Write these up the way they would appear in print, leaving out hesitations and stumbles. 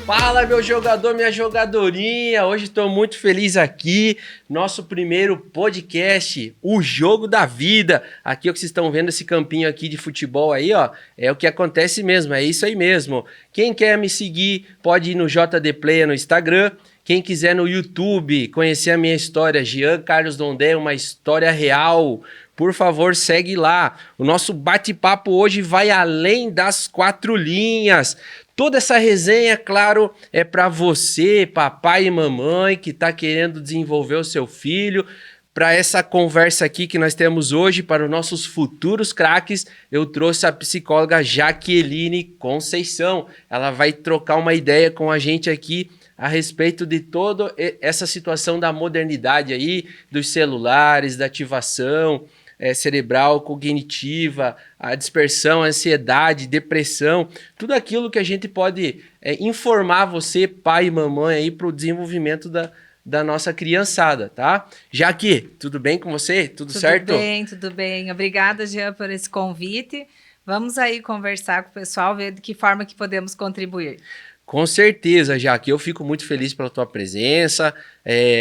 Fala, meu jogador, minha jogadorinha! Hoje estou muito feliz aqui, nosso primeiro podcast, O Jogo da Vida. Aqui, o que vocês estão vendo, esse campinho aqui de futebol aí, ó, é o que acontece mesmo, é isso aí mesmo. Quem quer me seguir, pode ir no JD Player no Instagram. Quem quiser no YouTube conhecer a minha história, Jean Carlos Dondé, uma história real, por favor, segue lá. O nosso bate-papo hoje vai além das 4 linhas. Toda essa resenha, claro, é para você, papai e mamãe, que está querendo desenvolver o seu filho. Para essa conversa aqui que nós temos hoje, para os nossos futuros craques, eu trouxe a psicóloga Jaqueline Conceição. Ela vai trocar uma ideia com a gente aqui a respeito de toda essa situação da modernidade aí, dos celulares, da ativação cerebral, cognitiva, a dispersão, a ansiedade, depressão, tudo aquilo que a gente pode informar você, pai e mamãe, aí para o desenvolvimento da nossa criançada, tá? Jaque, tudo bem com você? Tudo certo? Tudo bem, tudo bem. Obrigada, Jean, por esse convite. Vamos aí conversar com o pessoal, ver de que forma que podemos contribuir. Com certeza, Jaque. Eu fico muito feliz pela tua presença.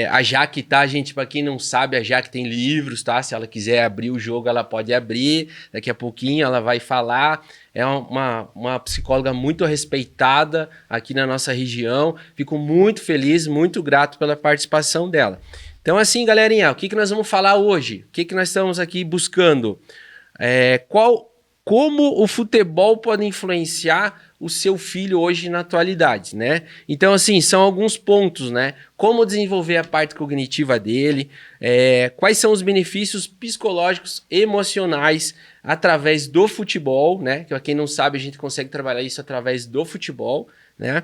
A Jaque, tá, gente? Para quem não sabe, a Jaque tem livros, tá? Se ela quiser abrir o jogo, ela pode abrir. Daqui a pouquinho ela vai falar. É uma psicóloga muito respeitada aqui na nossa região. Fico muito feliz, muito grato pela participação dela. Então, assim, galerinha, o que nós vamos falar hoje? O que nós estamos aqui buscando? Como o futebol pode influenciar o seu filho hoje na atualidade, né? Então, assim, são alguns pontos, né? Como desenvolver a parte cognitiva dele, quais são os benefícios psicológicos, emocionais através do futebol, né? Que, pra quem não sabe, a gente consegue trabalhar isso através do futebol, né?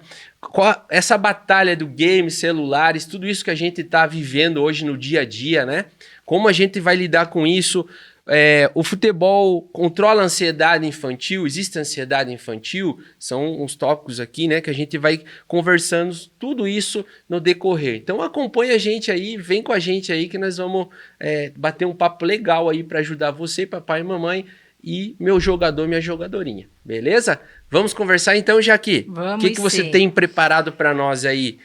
Essa batalha do game, celulares, tudo isso que a gente está vivendo hoje no dia a dia, né? Como a gente vai lidar com isso? O futebol controla a ansiedade infantil? Existe ansiedade infantil? São uns tópicos aqui, né, que a gente vai conversando tudo isso no decorrer. Então acompanha a gente aí, vem com a gente aí que nós vamos bater um papo legal aí para ajudar você, papai e mamãe, e meu jogador, minha jogadorinha. Beleza? Vamos conversar então, Jaque? Vamos. O que você tem preparado para nós aí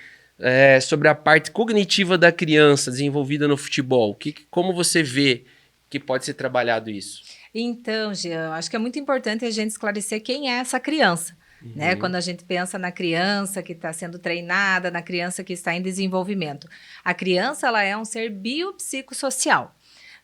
sobre a parte cognitiva da criança desenvolvida no futebol? Como você vê que pode ser trabalhado isso? Então, Jean, acho que é muito importante a gente esclarecer quem é essa criança, né? Quando a gente pensa na criança que está sendo treinada, na criança que está em desenvolvimento. A criança, ela é um ser biopsicossocial.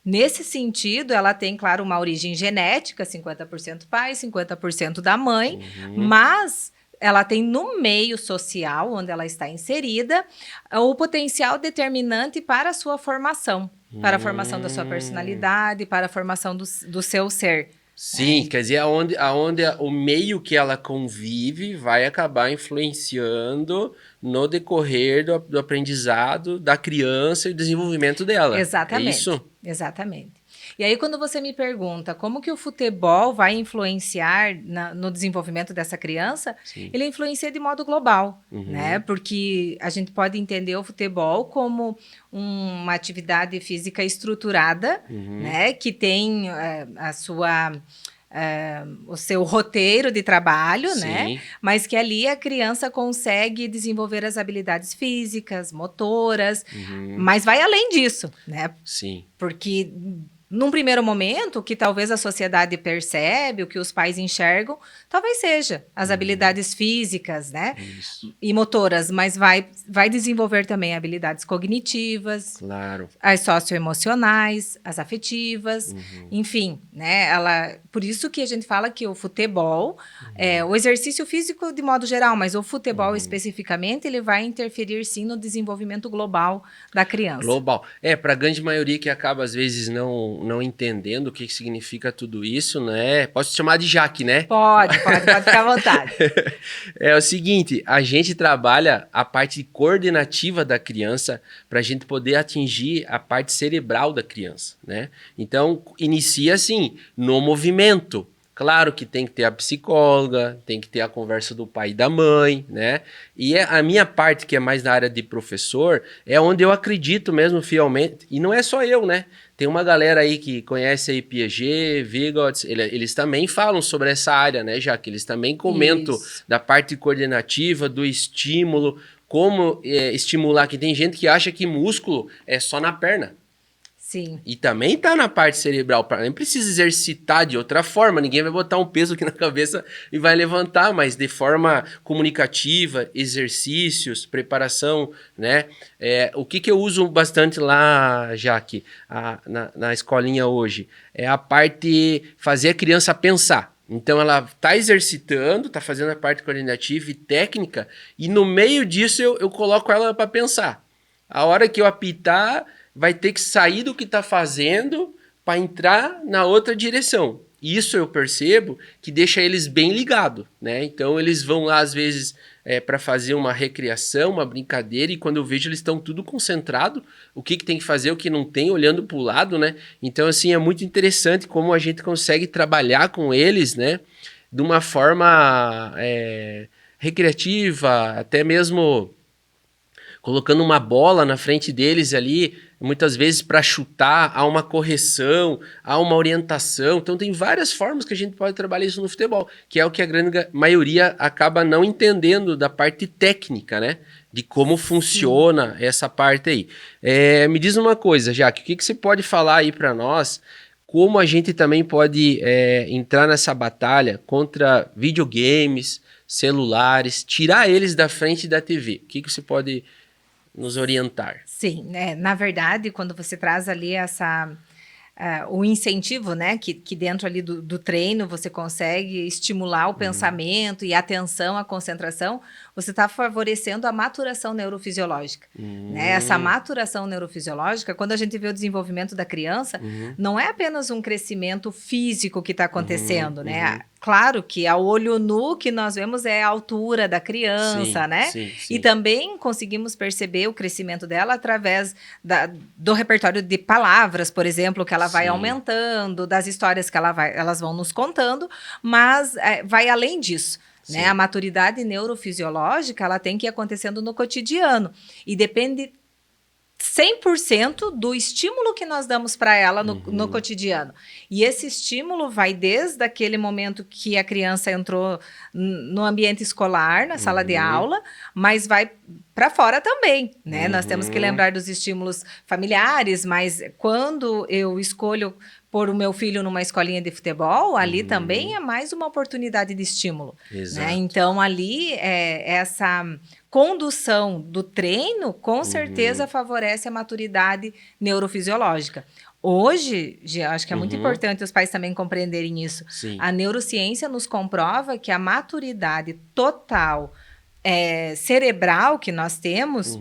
Nesse sentido, ela tem, claro, uma origem genética, 50% pai, 50% da mãe, mas ela tem no meio social, onde ela está inserida, o potencial determinante para a sua formação. Para a formação da sua personalidade, para a formação do seu ser. Sim, quer dizer, aonde o meio que ela convive vai acabar influenciando no decorrer do aprendizado da criança e desenvolvimento dela. Exatamente. É isso? Exatamente. E aí, quando você me pergunta como que o futebol vai influenciar no desenvolvimento dessa criança, Sim. Ele influencia de modo global, né? Porque a gente pode entender o futebol como uma atividade física estruturada, né? Que tem o seu roteiro de trabalho, Sim. né? Mas que ali a criança consegue desenvolver as habilidades físicas, motoras, mas vai além disso, né? Sim. Porque num primeiro momento, o que talvez a sociedade percebe, o que os pais enxergam, talvez seja as habilidades físicas, né? Isso. E motoras, mas vai desenvolver também habilidades cognitivas, Claro. as socioemocionais, as afetivas, enfim, né? Por isso que a gente fala que o futebol, o exercício físico de modo geral, mas o futebol especificamente, ele vai interferir sim no desenvolvimento global da criança. Global. Para a grande maioria que acaba às vezes não entendendo o que significa tudo isso, né? Posso te chamar de Jaque, né? Pode ficar à vontade. É o seguinte, a gente trabalha a parte coordenativa da criança para a gente poder atingir a parte cerebral da criança, né? Então, inicia assim, no movimento. Claro que tem que ter a psicóloga, tem que ter a conversa do pai e da mãe, né? E a minha parte, que é mais na área de professor, é onde eu acredito mesmo fielmente. E não é só eu, né? Tem uma galera aí que conhece aí Piaget, Vygotsky, eles também falam sobre essa área, né, já que eles também comentam da parte coordenativa, do estímulo, como estimular, que tem gente que acha que músculo é só na perna. Sim. E também tá na parte cerebral, nem precisa exercitar de outra forma, ninguém vai botar um peso aqui na cabeça e vai levantar, mas de forma comunicativa, exercícios, preparação, né? O que eu uso bastante lá, Jaque, na escolinha hoje, é a parte fazer a criança pensar. Então ela tá exercitando, tá fazendo a parte coordenativa e técnica, e no meio disso eu coloco ela para pensar. A hora que eu apitar, vai ter que sair do que está fazendo para entrar na outra direção. Isso eu percebo que deixa eles bem ligados, né? Então eles vão lá às vezes para fazer uma recreação, uma brincadeira, e quando eu vejo eles estão tudo concentrado, o que tem que fazer, o que não tem, olhando para o lado, né? Então assim, é muito interessante como a gente consegue trabalhar com eles, né? De uma forma recreativa, até mesmo colocando uma bola na frente deles ali, muitas vezes para chutar, há uma correção, há uma orientação. Então tem várias formas que a gente pode trabalhar isso no futebol, que é o que a grande maioria acaba não entendendo da parte técnica, né? De como funciona essa parte aí. Me diz uma coisa, Jaque, o que você pode falar aí para nós, como a gente também pode entrar nessa batalha contra videogames, celulares, tirar eles da frente da TV? O que você pode nos orientar? Sim, né? Na verdade, quando você traz ali o incentivo, né? Que dentro ali do treino você consegue estimular o pensamento e a atenção, a concentração, você está favorecendo a maturação neurofisiológica. Né? Essa maturação neurofisiológica, quando a gente vê o desenvolvimento da criança, não é apenas um crescimento físico que está acontecendo, né? Claro que ao olho nu que nós vemos é a altura da criança, Sim, né? sim. E também conseguimos perceber o crescimento dela através do repertório de palavras, por exemplo, que ela vai aumentando, das histórias que elas vão nos contando, mas vai além disso. Né? A maturidade neurofisiológica ela tem que ir acontecendo no cotidiano e depende 100% do estímulo que nós damos para ela no cotidiano. E esse estímulo vai desde aquele momento que a criança entrou no ambiente escolar, na sala de aula, mas vai para fora também, né? Nós temos que lembrar dos estímulos familiares, mas quando eu escolho pôr o meu filho numa escolinha de futebol, ali também é mais uma oportunidade de estímulo. Né? Então, ali, essa condução do treino, com certeza, favorece a maturidade neurofisiológica. Hoje, acho que é muito importante os pais também compreenderem isso. Sim. A neurociência nos comprova que a maturidade total cerebral que nós temos,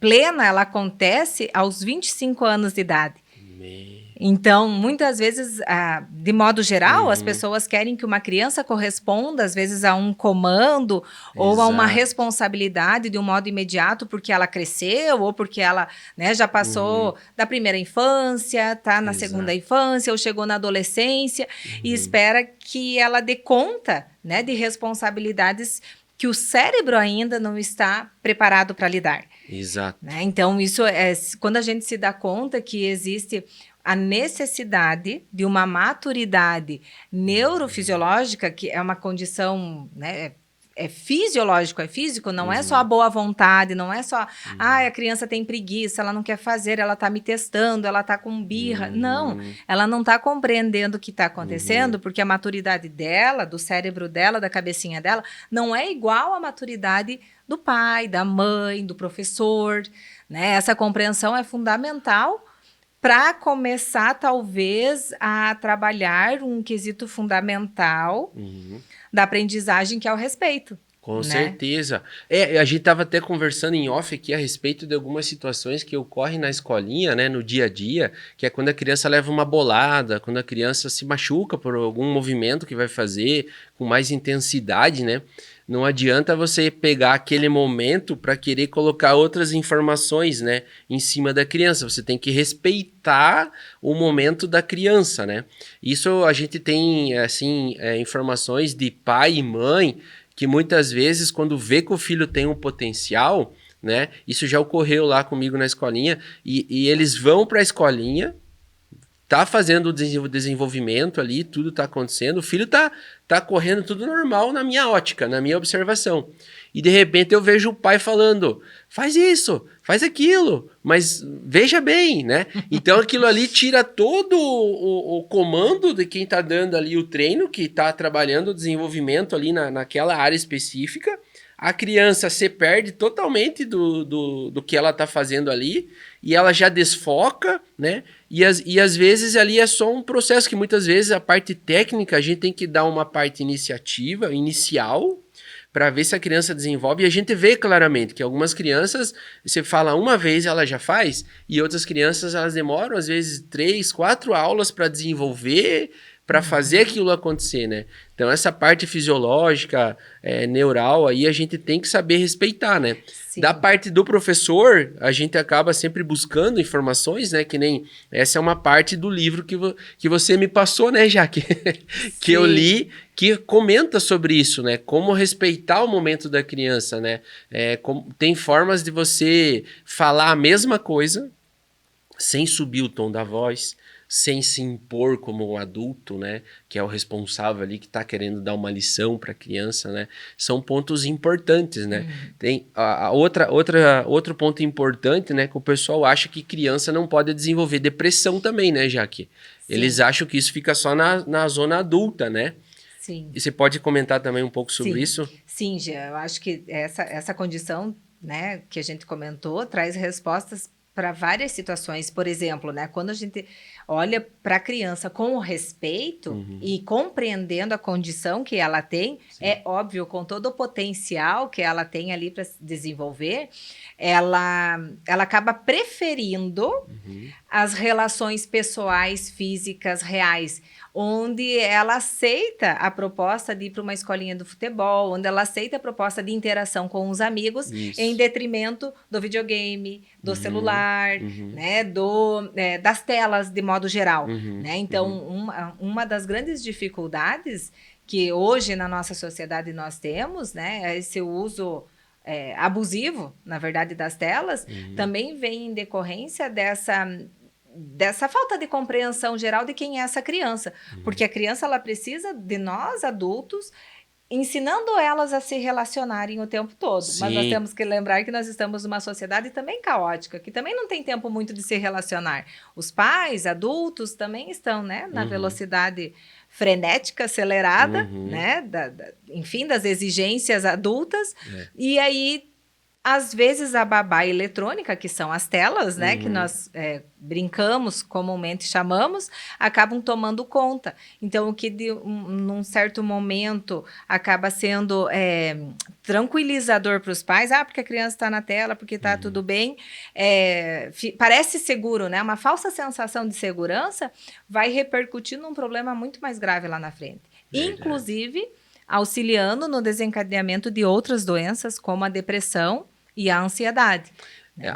plena, ela acontece aos 25 anos de idade. Então, muitas vezes, de modo geral, as pessoas querem que uma criança corresponda, às vezes, a um comando ou a uma responsabilidade de um modo imediato porque ela cresceu ou porque ela, né, já passou da primeira infância, está na segunda infância ou chegou na adolescência e espera que ela dê conta, né, de responsabilidades que o cérebro ainda não está preparado para lidar. Exato. Né? Então, isso quando a gente se dá conta que existe a necessidade de uma maturidade neurofisiológica, que é uma condição, né, fisiológico, é físico, não é só a boa vontade, não é só, a criança tem preguiça, ela não quer fazer, ela está me testando, ela está com birra. Não, ela não está compreendendo o que está acontecendo, porque a maturidade dela, do cérebro dela, da cabecinha dela, não é igual à maturidade do pai, da mãe, do professor. Né? Essa compreensão é fundamental para começar, talvez, a trabalhar um quesito fundamental da aprendizagem, que é o respeito. Com né? certeza. A gente estava até conversando em off aqui a respeito de algumas situações que ocorrem na escolinha, né, no dia a dia, que é quando a criança leva uma bolada, quando a criança se machuca por algum movimento que vai fazer com mais intensidade, né? não adianta você pegar aquele momento para querer colocar outras informações, né, em cima da criança. Você tem que respeitar o momento da criança, né? Isso a gente tem, assim, informações de pai e mãe que muitas vezes, quando vê que o filho tem um potencial, né? Isso já ocorreu lá comigo na escolinha, e eles vão para a escolinha, tá fazendo o desenvolvimento ali, tudo tá acontecendo, o filho tá correndo tudo normal na minha ótica, na minha observação. E de repente eu vejo o pai falando, faz isso, faz aquilo, mas veja bem, né? Então aquilo ali tira todo o comando de quem tá dando ali o treino, que tá trabalhando o desenvolvimento ali naquela área específica. A criança se perde totalmente do que ela tá fazendo ali, e ela já desfoca, né? E às vezes ali é só um processo que muitas vezes a parte técnica a gente tem que dar uma parte inicial, para ver se a criança desenvolve, e a gente vê claramente que algumas crianças, você fala uma vez ela já faz, e outras crianças elas demoram às vezes 3, 4 aulas para desenvolver, para fazer aquilo acontecer, né? Então essa parte fisiológica, neural, aí a gente tem que saber respeitar, né? Sim. Da parte do professor, a gente acaba sempre buscando informações, né? Que nem essa é uma parte do livro que você me passou, né, Jaque? Que eu li, que comenta sobre isso, né? Como respeitar o momento da criança, né? Tem formas de você falar a mesma coisa sem subir o tom da voz, sem se impor como um adulto, né, que é o responsável ali, que está querendo dar uma lição para a criança, né, são pontos importantes, né. Tem outro ponto importante, né, que o pessoal acha que criança não pode desenvolver depressão também, né, Jaque? Eles acham que isso fica só na zona adulta, né? Sim. E você pode comentar também um pouco sobre isso? Sim, Gia, eu acho que essa condição, né, que a gente comentou, traz respostas para várias situações. Por exemplo, né, quando a gente olha para a criança com o respeito e compreendendo a condição que ela tem, é óbvio, com todo o potencial que ela tem ali para desenvolver, ela acaba preferindo as relações pessoais, físicas, reais, onde ela aceita a proposta de ir para uma escolinha do futebol, onde ela aceita a proposta de interação com os amigos, em detrimento do videogame, do celular, né, das telas de modo geral. Né? Então, uma das grandes dificuldades que hoje na nossa sociedade nós temos, né, é esse uso abusivo, na verdade, das telas, também vem em decorrência dessa falta de compreensão geral de quem é essa criança. Porque a criança ela precisa de nós, adultos, ensinando elas a se relacionarem o tempo todo. Sim. Mas nós temos que lembrar que nós estamos numa sociedade também caótica, que também não tem tempo muito de se relacionar. Os pais, adultos, também estão, né, na velocidade frenética, acelerada, né, enfim, das exigências adultas. E aí, às vezes, a babá eletrônica, que são as telas, né, que nós brincamos, comumente chamamos, acabam tomando conta. Então, o que num certo momento acaba sendo tranquilizador para os pais, porque a criança está na tela, porque está tudo bem, parece seguro, né? Uma falsa sensação de segurança vai repercutir num problema muito mais grave lá na frente. Verdade. Inclusive, auxiliando no desencadeamento de outras doenças, como a depressão e a ansiedade.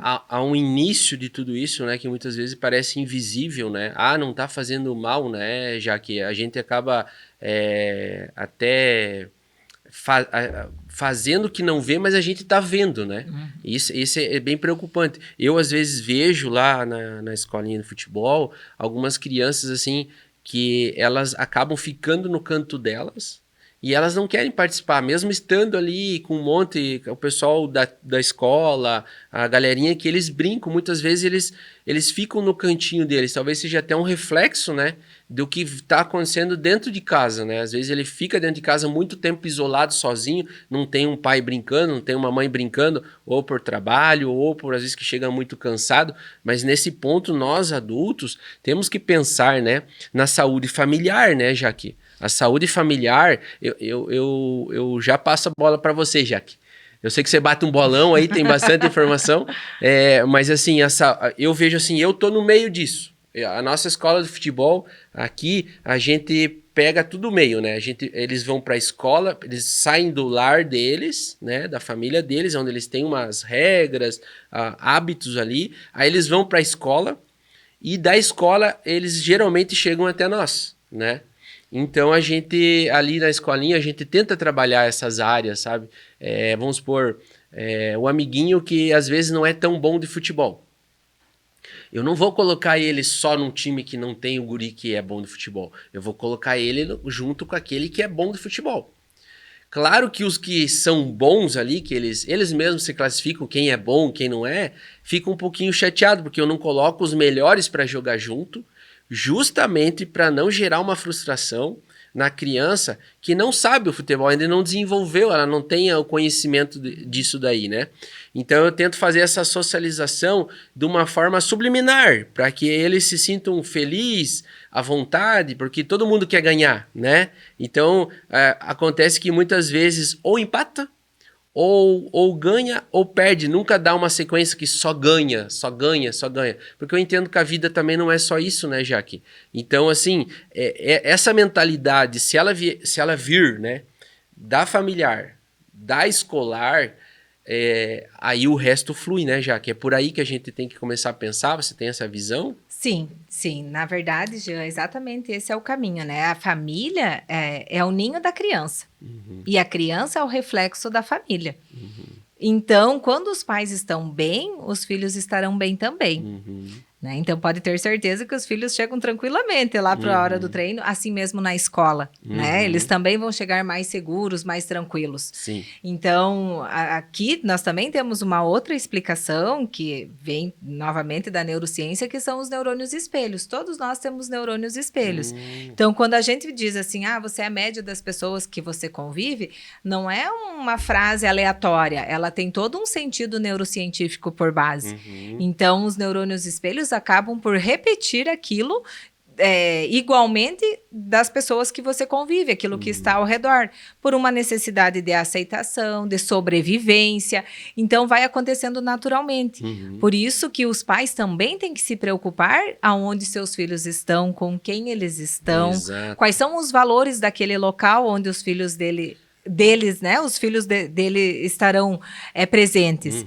Há um início de tudo isso, né, que muitas vezes parece invisível, né? Não está fazendo mal, né? Já que a gente acaba até fazendo que não vê, mas a gente está vendo, né? Isso é bem preocupante. Eu, às vezes, vejo lá na escolinha de futebol algumas crianças, assim, que elas acabam ficando no canto delas, e elas não querem participar, mesmo estando ali com um monte, o pessoal da escola, a galerinha que eles brincam, muitas vezes eles ficam no cantinho deles, talvez seja até um reflexo, né, do que está acontecendo dentro de casa, né, às vezes ele fica dentro de casa muito tempo isolado, sozinho, não tem um pai brincando, não tem uma mãe brincando, ou por trabalho, ou por às vezes que chega muito cansado, mas nesse ponto nós adultos temos que pensar, né, na saúde familiar, né, Jaque? A saúde familiar, eu já passo a bola para você, Jaque. Eu sei que você bate um bolão aí, tem bastante informação, mas assim, eu vejo assim, eu tô no meio disso. A nossa escola de futebol aqui, a gente pega tudo meio, né? Eles vão para a escola, eles saem do lar deles, né? Da família deles, onde eles têm umas regras, hábitos ali. Aí eles vão para a escola e da escola eles geralmente chegam até nós, né? Então a gente, ali na escolinha, a gente tenta trabalhar essas áreas, sabe? Vamos supor, o amiguinho que às vezes não é tão bom de futebol. Eu não vou colocar ele só num time que não tem o guri que é bom de futebol. Eu vou colocar ele junto com aquele que é bom de futebol. Claro que os que são bons ali, que eles mesmos se classificam, quem é bom, quem não é, fica um pouquinho chateado, porque eu não coloco os melhores para jogar junto, justamente para não gerar uma frustração na criança que não sabe o futebol, ainda não desenvolveu, ela não tem o conhecimento disso daí, né? Então eu tento fazer essa socialização de uma forma subliminar, para que eles se sintam felizes, à vontade, porque todo mundo quer ganhar, né? Então acontece que muitas vezes ou empata, ou ganha ou perde, nunca dá uma sequência que só ganha, só ganha, só ganha. Porque eu entendo que a vida também não é só isso, né, Jaque? Então, assim, essa mentalidade, se ela vir, né, da familiar, da escolar, aí o resto flui, né, Jaque? É por aí que a gente tem que começar a pensar, você tem essa visão? Sim, sim. Na verdade, Jean, exatamente esse é o caminho, né? A família é o ninho da criança. Uhum. E a criança é o reflexo da família. Uhum. Então, quando os pais estão bem, os filhos estarão bem também. Uhum. Né? Então, pode ter certeza que os filhos chegam tranquilamente lá para a hora do treino, assim mesmo na escola. Né? Eles também vão chegar mais seguros, mais tranquilos. Sim. Então, aqui nós também temos uma outra explicação que vem novamente da neurociência, que são os neurônios espelhos. Todos nós temos neurônios espelhos. Então, quando a gente diz assim, você é a média das pessoas que você convive, não é uma frase aleatória, ela tem todo um sentido neurocientífico por base. Então, os neurônios espelhos acabam por repetir aquilo igualmente das pessoas que você convive, aquilo que está ao redor, por uma necessidade de aceitação, de sobrevivência. Então, vai acontecendo naturalmente. Por isso que os pais também têm que se preocupar aonde seus filhos estão, com quem eles estão, Exato. Quais são os valores daquele local onde os filhos deles, né? Os filhos dele estarão presentes.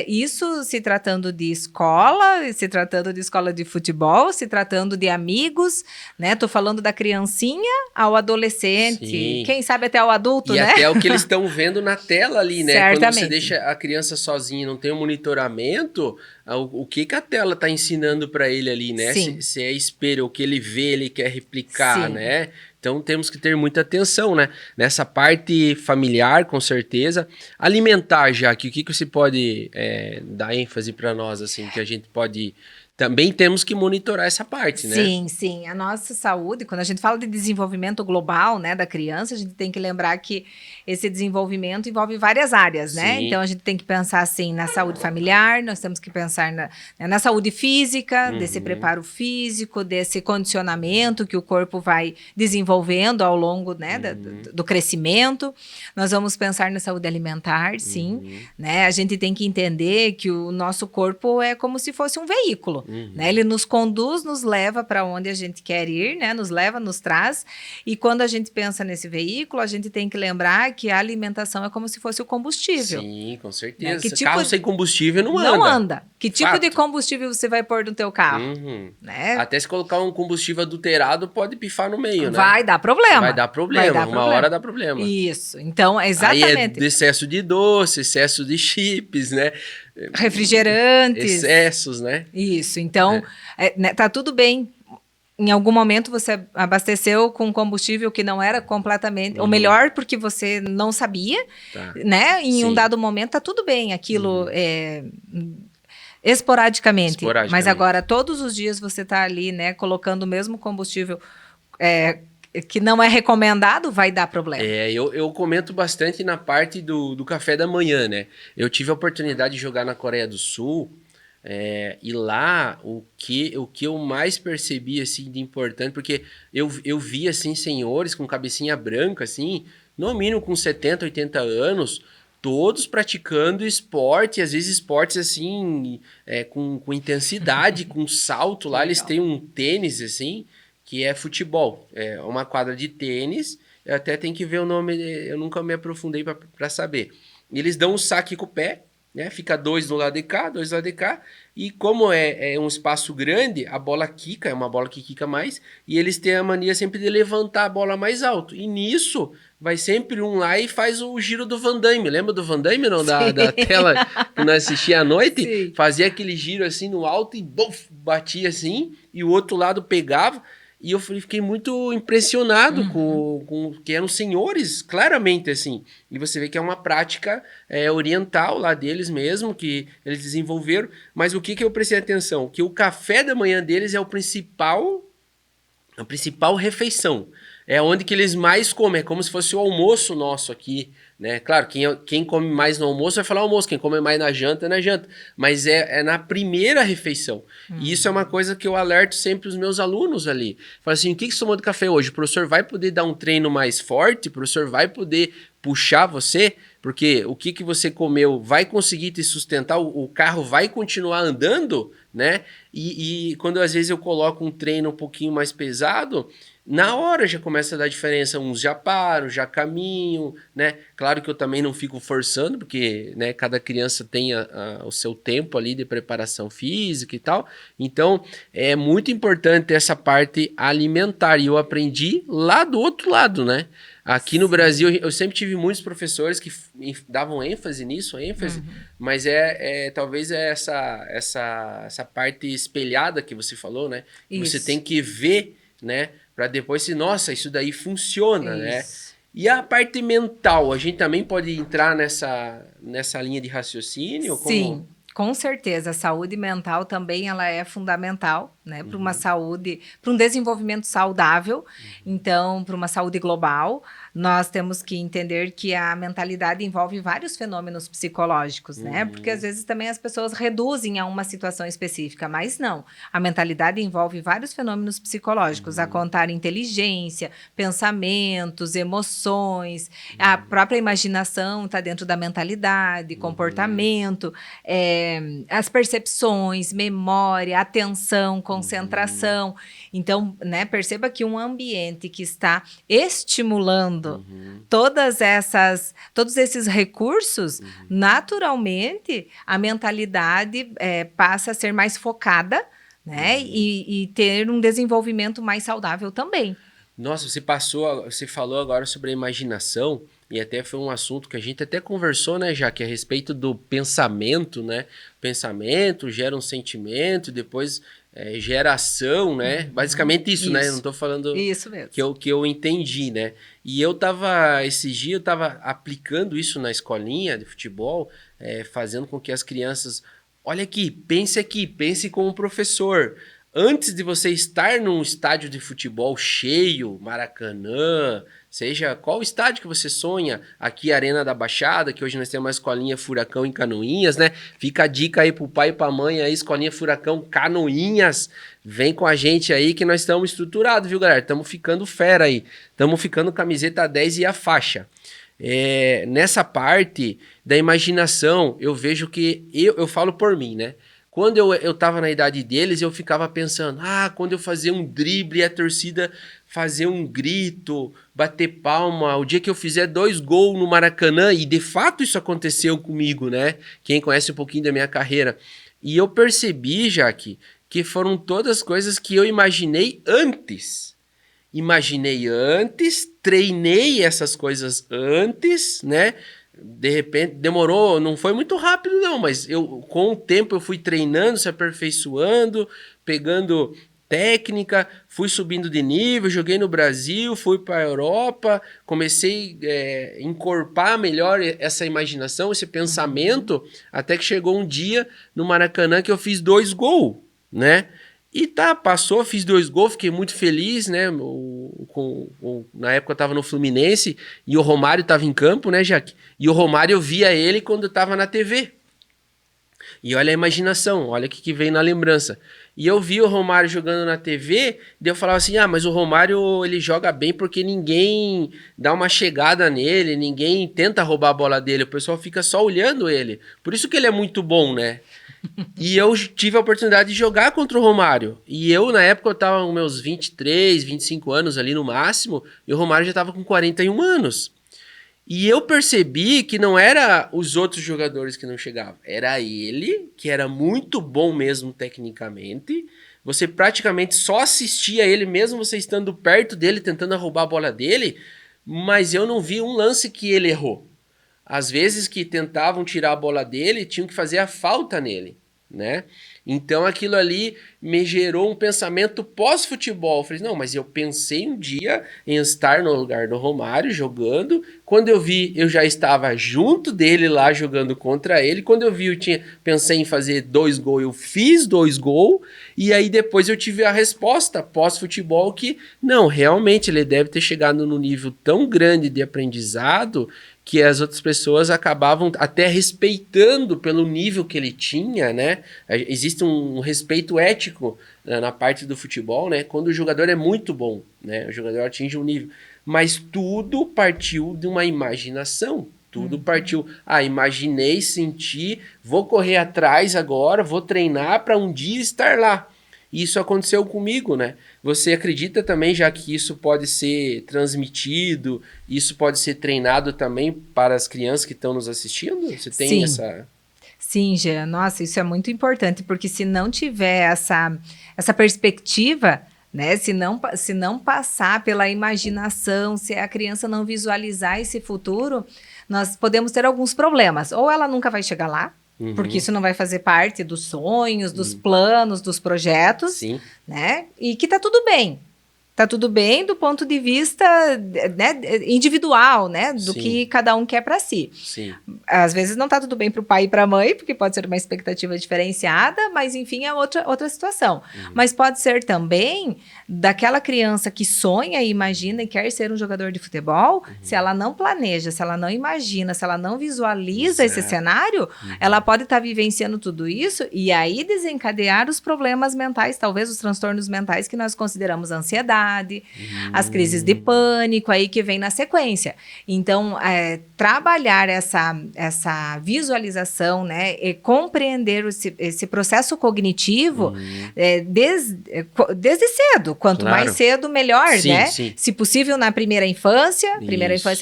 Isso se tratando de escola, se tratando de escola de futebol, se tratando de amigos, né? Tô falando da criancinha ao adolescente, Sim. Quem sabe até ao adulto, e né? E até o que eles estão vendo na tela ali, né? Certamente. Quando você deixa a criança sozinha e não tem um monitoramento, o que a tela tá ensinando para ele ali, né? Se é espelho, o que ele vê, ele quer replicar, Sim. né? Então temos que ter muita atenção, né? Nessa parte familiar, com certeza. Alimentar, já que o que você pode dar ênfase para nós, assim, que a gente pode... Também temos que monitorar essa parte, né? Sim, sim. A nossa saúde, quando a gente fala de desenvolvimento global, né, da criança, a gente tem que lembrar que esse desenvolvimento envolve várias áreas, né? Sim. Então, a gente tem que pensar, assim, na saúde familiar, nós temos que pensar na saúde física, desse preparo físico, desse condicionamento que o corpo vai desenvolvendo ao longo, né, do crescimento. Nós vamos pensar na saúde alimentar, sim, né? A gente tem que entender que o nosso corpo é como se fosse um veículo. Né? Ele nos conduz, nos leva para onde a gente quer ir, né? Nos leva, nos traz. E quando a gente pensa nesse veículo, a gente tem que lembrar que a alimentação é como se fosse o combustível. Sim, com certeza. Né? Que carro sem combustível não anda. Não anda. Que tipo Fato. de combustível você vai pôr no teu carro? Né? Até se colocar um combustível adulterado, pode pifar no meio, né? Vai dar problema. Vai dar problema. Uma hora dá problema. Isso. Então, exatamente. Aí é de excesso de doce, excesso de chips, né? Refrigerantes. Excessos, né? Isso. Então, né, tá tudo bem. Em algum momento você abasteceu com combustível que não era completamente... Ou melhor, porque você não sabia, né? Em um dado momento, tá tudo bem. Aquilo esporadicamente. Mas agora, todos os dias você tá ali, né? Colocando o mesmo combustível que não é recomendado, vai dar problema. Eu comento bastante na parte do café da manhã, né? Eu tive a oportunidade de jogar na Coreia do Sul, e lá o que eu mais percebi, assim, de importante, porque eu vi, assim, senhores com cabecinha branca, assim, no mínimo com 70, 80 anos, todos praticando esporte, às vezes esportes, assim, com intensidade, com salto lá, eles têm um tênis, assim, que é futebol. É uma quadra de tênis, eu até tenho que ver o nome, eu nunca me aprofundei para saber. Eles dão um saque com o pé, né? Fica 2 do lado de cá, 2 do lado de cá, e como é um espaço grande, a bola quica, é uma bola que quica mais, e eles têm a mania sempre de levantar a bola mais alto. E nisso, vai sempre um lá e faz o giro do Van Damme. Lembra do Van Damme, não? Da tela que nós assistíamos à noite? Sim. Fazia aquele giro assim no alto e buf, batia assim, e o outro lado pegava. E eu fiquei muito impressionado com que eram senhores, claramente assim. E você vê que é uma prática oriental lá deles mesmo, que eles desenvolveram. Mas o que eu prestei atenção? Que o café da manhã deles é a principal refeição. É onde que eles mais comem, é como se fosse o almoço nosso aqui, né? Claro, quem come mais no almoço vai falar almoço, quem come mais na janta é na janta, mas é na primeira refeição. E isso é uma coisa que eu alerto sempre os meus alunos ali. Falo assim, o que você tomou de café hoje? O professor vai poder dar um treino mais forte? O professor vai poder puxar você? Porque o que você comeu vai conseguir te sustentar? O carro vai continuar andando, né? E quando às vezes eu coloco um treino um pouquinho mais pesado, na hora já começa a dar diferença. Uns já param, já caminham, né? Claro que eu também não fico forçando, porque né, cada criança tem o seu tempo ali de preparação física e tal. Então, é muito importante essa parte alimentar. E eu aprendi lá do outro lado, né? Aqui no Brasil, eu sempre tive muitos professores que davam ênfase nisso, mas talvez essa parte espelhada que você falou, né? Isso. Você tem que ver, né? Para depois se, nossa, isso daí funciona, né? Isso. E a parte mental, a gente também pode entrar nessa linha de raciocínio? Sim, com certeza. A saúde mental também ela é fundamental, né? Para uma saúde, para um desenvolvimento saudável. Então, para uma saúde global, nós temos que entender que a mentalidade envolve vários fenômenos psicológicos, né? Porque às vezes também as pessoas reduzem a uma situação específica, mas não. A mentalidade envolve vários fenômenos psicológicos, a contar inteligência, pensamentos, emoções, a própria imaginação está dentro da mentalidade, comportamento, as percepções, memória, atenção, concentração. Então, né, perceba que um ambiente que está estimulando todos esses recursos, naturalmente, a mentalidade passa a ser mais focada, né, e ter um desenvolvimento mais saudável também. Nossa, você falou agora sobre a imaginação, e até foi um assunto que a gente até conversou, né, já que a respeito do pensamento, né? Pensamento gera um sentimento, depois gera ação, né? Basicamente isso, né? Eu não tô falando isso mesmo. Que eu entendi, né? E esses dias eu tava aplicando isso na escolinha de futebol, fazendo com que as crianças, olha aqui, pense como professor. Antes de você estar num estádio de futebol cheio, Maracanã, seja qual estádio que você sonha, aqui Arena da Baixada, que hoje nós temos uma escolinha Furacão em Canoinhas, né? Fica a dica aí pro pai e pra mãe aí, escolinha Furacão Canoinhas, vem com a gente aí que nós estamos estruturados, viu, galera? Estamos ficando fera aí, estamos ficando camiseta 10 e a faixa. Nessa parte da imaginação, eu vejo que, eu falo por mim, né? Quando eu tava na idade deles, eu ficava pensando, quando eu fazer um drible e a torcida fazer um grito, bater palma, o dia que eu fizer 2 gols no Maracanã, e de fato isso aconteceu comigo, né? Quem conhece um pouquinho da minha carreira. E eu percebi, Jaque, que foram todas coisas que eu imaginei antes. Treinei essas coisas antes, né? De repente, demorou, não foi muito rápido não, mas com o tempo eu fui treinando, se aperfeiçoando, pegando técnica, fui subindo de nível, joguei no Brasil, fui para a Europa, comecei a encorpar melhor essa imaginação, esse pensamento, até que chegou um dia no Maracanã que eu fiz 2 gols, né? E passou, fiz 2 gols, fiquei muito feliz, né? Na época eu tava no Fluminense e o Romário tava em campo, né, Jaque? E o Romário eu via ele quando eu tava na TV. E olha a imaginação, olha o que veio na lembrança. E eu vi o Romário jogando na TV, daí eu falava assim, mas o Romário ele joga bem porque ninguém dá uma chegada nele, ninguém tenta roubar a bola dele, o pessoal fica só olhando ele. Por isso que ele é muito bom, né? E eu tive a oportunidade de jogar contra o Romário. E eu, na época, eu tava com meus 23, 25 anos ali no máximo, e o Romário já tava com 41 anos. E eu percebi que não era os outros jogadores que não chegavam, era ele, que era muito bom mesmo tecnicamente. Você praticamente só assistia ele, mesmo você estando perto dele, tentando roubar a bola dele, mas eu não vi um lance que ele errou. Às vezes que tentavam tirar a bola dele, tinham que fazer a falta nele, né? Então aquilo ali me gerou um pensamento pós-futebol. Eu falei, não, mas eu pensei um dia em estar no lugar do Romário jogando. Quando eu vi, eu já estava junto dele lá jogando contra ele. Quando eu vi, pensei em fazer 2 gols, eu fiz 2 gols. E aí depois eu tive a resposta pós-futebol que, não, realmente ele deve ter chegado num nível tão grande de aprendizado que as outras pessoas acabavam até respeitando pelo nível que ele tinha, né? Existe um respeito ético na parte do futebol, né? Quando o jogador é muito bom, né? O jogador atinge um nível. Mas tudo partiu de uma imaginação. Tudo partiu. Imaginei, senti, vou correr atrás agora, vou treinar para um dia estar lá. Isso aconteceu comigo, né? Você acredita também, já que isso pode ser transmitido, isso pode ser treinado também para as crianças que estão nos assistindo? Você tem Sim. essa... Sim, Jean. Nossa, isso é muito importante, porque se não tiver essa perspectiva, né? Se não passar pela imaginação, se a criança não visualizar esse futuro, nós podemos ter alguns problemas. Ou ela nunca vai chegar lá, porque isso não vai fazer parte dos sonhos, dos planos, dos projetos, Sim. né? E que tá tudo bem. Tá tudo bem do ponto de vista, né, individual, né? Do Sim. que cada um quer para si. Sim. Às vezes não tá tudo bem para o pai e para a mãe, porque pode ser uma expectativa diferenciada, mas enfim, é outra situação. Mas pode ser também daquela criança que sonha e imagina e quer ser um jogador de futebol, se ela não planeja, se ela não imagina, se ela não visualiza esse cenário, ela pode estar vivenciando tudo isso e aí desencadear os problemas mentais, talvez os transtornos mentais que nós consideramos ansiedade, as crises de pânico aí que vem na sequência. Então, trabalhar essa visualização, né, e compreender esse processo cognitivo desde cedo. Quanto mais cedo, melhor, sim, né? Sim. Se possível, na primeira infância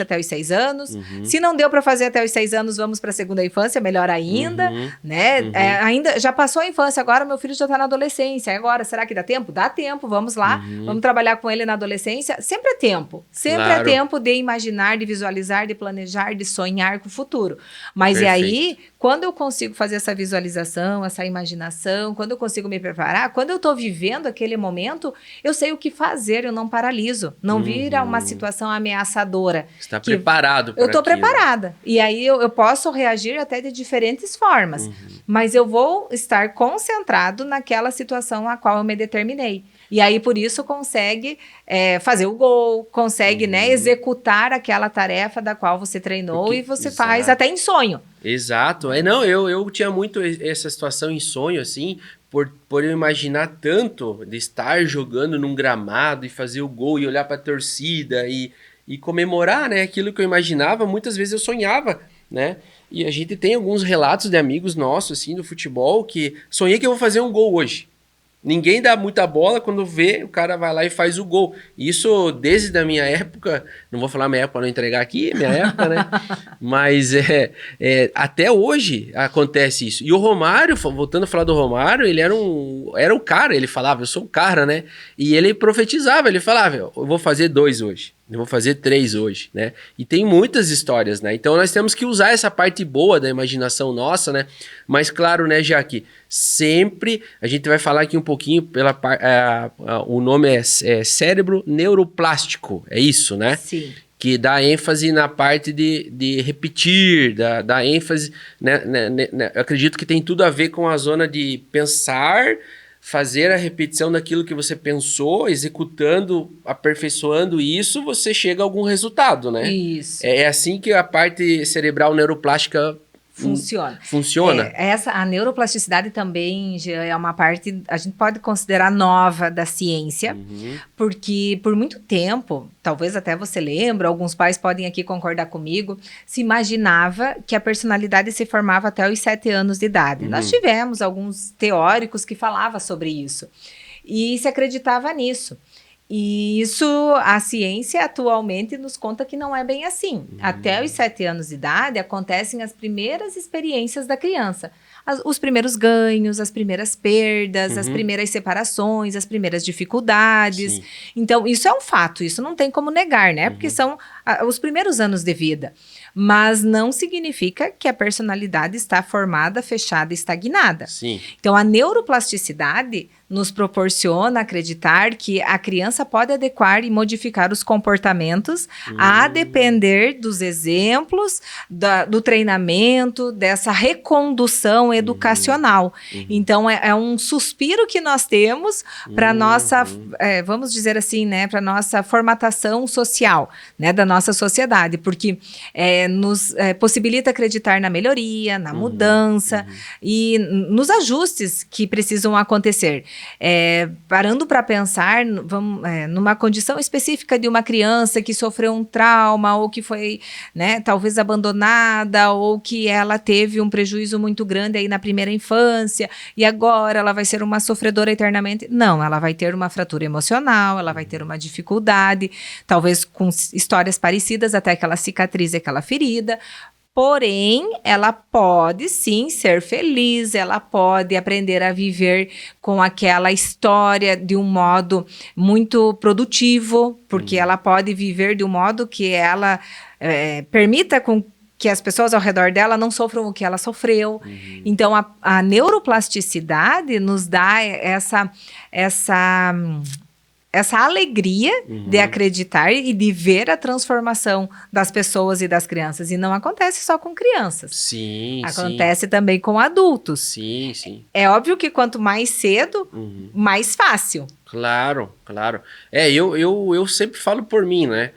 até os 6 anos. Se não deu para fazer até os 6 anos, vamos para a segunda infância, melhor ainda, né? Ainda já passou a infância, agora meu filho já está na adolescência. Agora, será que dá tempo? Dá tempo, vamos lá. Vamos trabalhar com ele na adolescência. Sempre é tempo. Sempre é tempo de imaginar, de visualizar, de planejar, de sonhar com o futuro. Mas e aí, quando eu consigo fazer essa visualização, essa imaginação, quando eu consigo me preparar, quando eu estou vivendo aquele momento, eu sei o que fazer, eu não paraliso. Não vira uma situação ameaçadora. Você está preparado para Eu estou preparada. E aí eu posso reagir até de diferentes formas. Mas eu vou estar concentrado naquela situação a qual eu me determinei. E aí, por isso, consegue fazer o gol, consegue né, executar aquela tarefa da qual você treinou e você faz até em sonho. Exato. Eu tinha muito essa situação em sonho, assim, por eu imaginar tanto de estar jogando num gramado e fazer o gol e olhar para a torcida e comemorar, né, aquilo que eu imaginava. Muitas vezes eu sonhava, né? E a gente tem alguns relatos de amigos nossos, assim, do futebol, que sonhei que eu vou fazer um gol hoje. Ninguém dá muita bola, quando vê, o cara vai lá e faz o gol. Isso desde a minha época, não vou falar minha época para não entregar aqui, minha época, né? Mas até hoje acontece isso. E o Romário, voltando a falar do Romário, ele era o cara, ele falava, eu sou o cara, né? E ele profetizava, ele falava, eu vou fazer 2 hoje. Eu vou fazer 3 hoje, né? E tem muitas histórias, né? Então nós temos que usar essa parte boa da imaginação nossa, né? Mas claro, né, Jaque? Sempre, a gente vai falar aqui um pouquinho o nome é cérebro neuroplástico, é isso, né? Sim. Que dá ênfase na parte de repetir, dá ênfase, né? Eu acredito que tem tudo a ver com a zona de pensar, fazer a repetição daquilo que você pensou, executando, aperfeiçoando isso, você chega a algum resultado, né? Isso. É assim que a parte cerebral neuroplástica Funciona. Funciona? A neuroplasticidade também já é uma parte, a gente pode considerar nova da ciência, porque por muito tempo, talvez até você lembre, alguns pais podem aqui concordar comigo, se imaginava que a personalidade se formava até os 7 anos de idade. Nós tivemos alguns teóricos que falavam sobre isso, e se acreditava nisso. E isso, a ciência atualmente nos conta que não é bem assim. Até os 7 anos de idade acontecem as primeiras experiências da criança. Os primeiros ganhos, as primeiras perdas, as primeiras separações, as primeiras dificuldades. Sim. Então, isso é um fato, isso não tem como negar, né? Porque são os primeiros anos de vida. Mas não significa que a personalidade está formada, fechada, estagnada. Sim. Então, a neuroplasticidade nos proporciona acreditar que a criança pode adequar e modificar os comportamentos a depender dos exemplos, do treinamento, dessa recondução educacional. Então, é um suspiro que nós temos para nossa, vamos dizer assim, né, para nossa formatação social, né, da nossa sociedade, porque nos possibilita acreditar na melhoria, na mudança e nos ajustes que precisam acontecer. Parando para pensar numa condição específica de uma criança que sofreu um trauma ou que foi, né, talvez abandonada ou que ela teve um prejuízo muito grande aí na primeira infância e agora ela vai ser uma sofredora eternamente. Não, ela vai ter uma fratura emocional, ela vai ter uma dificuldade, talvez com histórias parecidas até que ela cicatrize aquela ferida. Porém, ela pode sim ser feliz, ela pode aprender a viver com aquela história de um modo muito produtivo, porque ela pode viver de um modo que ela permita que as pessoas ao redor dela não sofram o que ela sofreu. Então, a neuroplasticidade nos dá essa alegria de acreditar e de ver a transformação das pessoas e das crianças. E não acontece só com crianças. Sim, acontece também com adultos. Sim, sim. É óbvio que quanto mais cedo, mais fácil. Claro, claro. Eu sempre falo por mim, né?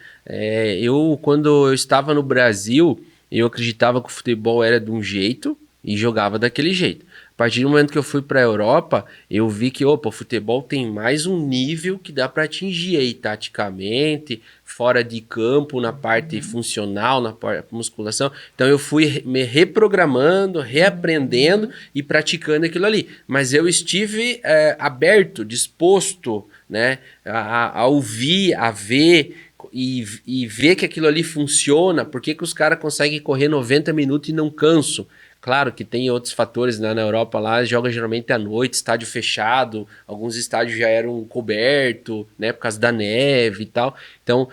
Quando eu estava no Brasil, eu acreditava que o futebol era de um jeito e jogava daquele jeito. A partir do momento que eu fui para a Europa, eu vi que, o futebol tem mais um nível que dá para atingir aí, taticamente, fora de campo, na parte funcional, na parte musculação. Então, eu fui me reprogramando, reaprendendo e praticando aquilo ali. Mas eu estive aberto, disposto, né, a ouvir, a ver e ver que aquilo ali funciona. Por que os caras conseguem correr 90 minutos e não cansam? Claro que tem outros fatores, né? Na Europa lá, joga geralmente à noite, estádio fechado, alguns estádios já eram cobertos, né? Por causa da neve e tal. Então,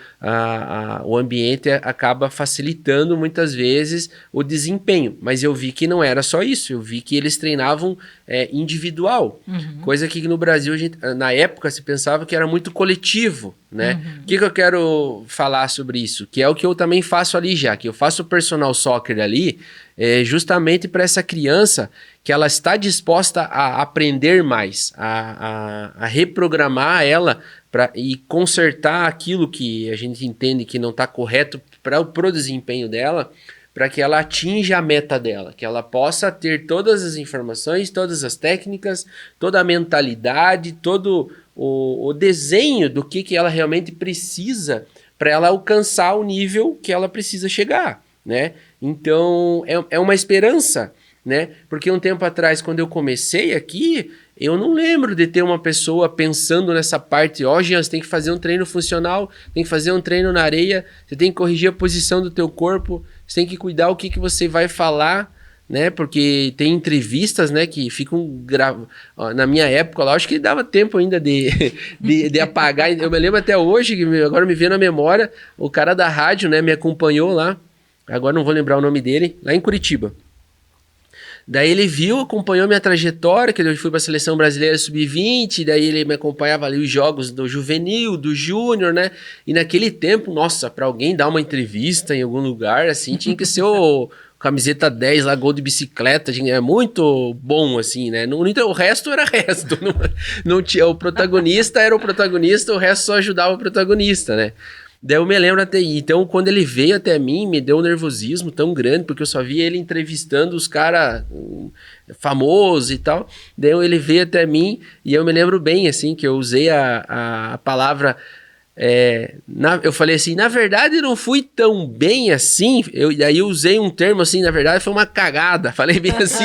o ambiente acaba facilitando muitas vezes o desempenho. Mas eu vi que não era só isso, eu vi que eles treinavam individual. Coisa que no Brasil, na época, se pensava que era muito coletivo, né? O que eu quero falar sobre isso? Que é o que eu também faço ali já, que eu faço o personal soccer ali, justamente para essa criança que ela está disposta a aprender mais, a reprogramar ela e consertar aquilo que a gente entende que não está correto para o desempenho dela, para que ela atinja a meta dela, que ela possa ter todas as informações, todas as técnicas, toda a mentalidade, todo o desenho do que ela realmente precisa para ela alcançar o nível que ela precisa chegar, né? Então, é uma esperança, né? Porque um tempo atrás, quando eu comecei aqui, eu não lembro de ter uma pessoa pensando nessa parte. Jean, você tem que fazer um treino funcional, tem que fazer um treino na areia, você tem que corrigir a posição do teu corpo, você tem que cuidar o que você vai falar, né? Porque tem entrevistas, né, que ficam na minha época lá, acho que dava tempo ainda de apagar. Eu me lembro até hoje, que agora me veio na memória, o cara da rádio, né, me acompanhou lá, agora não vou lembrar o nome dele, lá em Curitiba. Daí ele viu, acompanhou minha trajetória, que eu fui para a Seleção Brasileira Sub-20, daí ele me acompanhava ali os jogos do juvenil, do júnior, né? E naquele tempo, nossa, para alguém dar uma entrevista em algum lugar, assim, tinha que ser o camiseta 10 lá, gol de bicicleta, é muito bom, assim, né? O resto era resto, não tinha, o protagonista era o protagonista, o resto só ajudava o protagonista, né? Daí eu me lembro até aí. Então, quando ele veio até mim, me deu um nervosismo tão grande, porque eu só via ele entrevistando os caras famosos e tal. Daí ele veio até mim e eu me lembro bem, assim, que eu usei a palavra... eu falei assim, na verdade não fui tão bem assim, daí eu usei um termo assim, na verdade foi uma cagada, falei bem assim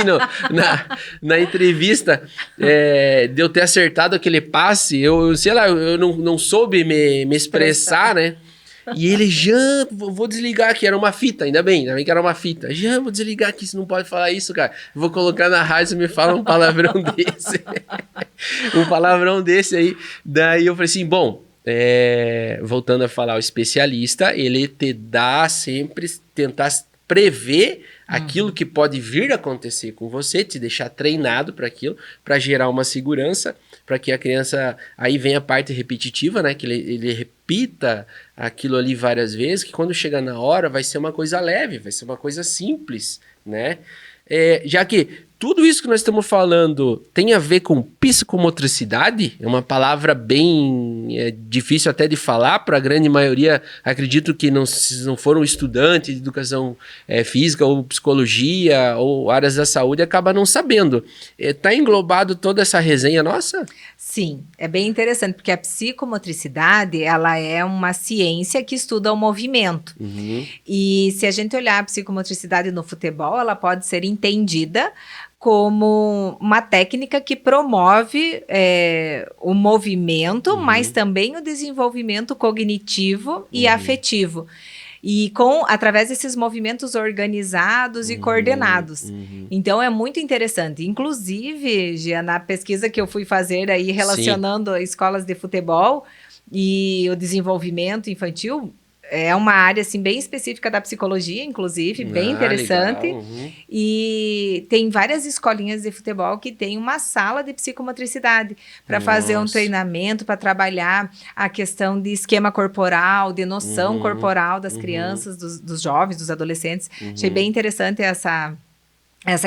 na entrevista, de eu ter acertado aquele passe, eu sei lá, eu não soube me expressar, né? E ele, Jean, vou desligar aqui, era uma fita, ainda bem que era uma fita. Jean, vou desligar aqui, você não pode falar isso, cara. Vou colocar na rádio, você me fala um palavrão desse. Um palavrão desse aí. Daí eu falei assim, bom, voltando a falar, o especialista, ele te dá sempre, tentar prever aquilo que pode vir a acontecer com você, te deixar treinado para aquilo, para gerar uma segurança, para que a criança, aí vem a parte repetitiva, né, que ele repita aquilo ali várias vezes, que quando chegar na hora vai ser uma coisa leve, vai ser uma coisa simples, né? Já que tudo isso que nós estamos falando tem a ver com psicomotricidade, é uma palavra bem difícil até de falar, para a grande maioria, acredito que não foram estudantes de educação física ou psicologia ou áreas da saúde, acaba não sabendo. Está englobado toda essa resenha nossa? Sim, é bem interessante, porque a psicomotricidade, ela é uma ciência que estuda o movimento. Uhum. E se a gente olhar a psicomotricidade no futebol, ela pode ser entendida como uma técnica que promove o movimento, mas também o desenvolvimento cognitivo e afetivo. E através desses movimentos organizados e coordenados. Então, é muito interessante. Inclusive, Gia, na pesquisa que eu fui fazer aí, relacionando escolas de futebol e o desenvolvimento infantil, é uma área, assim, bem específica da psicologia, inclusive, bem interessante. E tem várias escolinhas de futebol que tem uma sala de psicomotricidade para fazer um treinamento, para trabalhar a questão de esquema corporal, de noção corporal das crianças, dos jovens, dos adolescentes. Achei bem interessante essa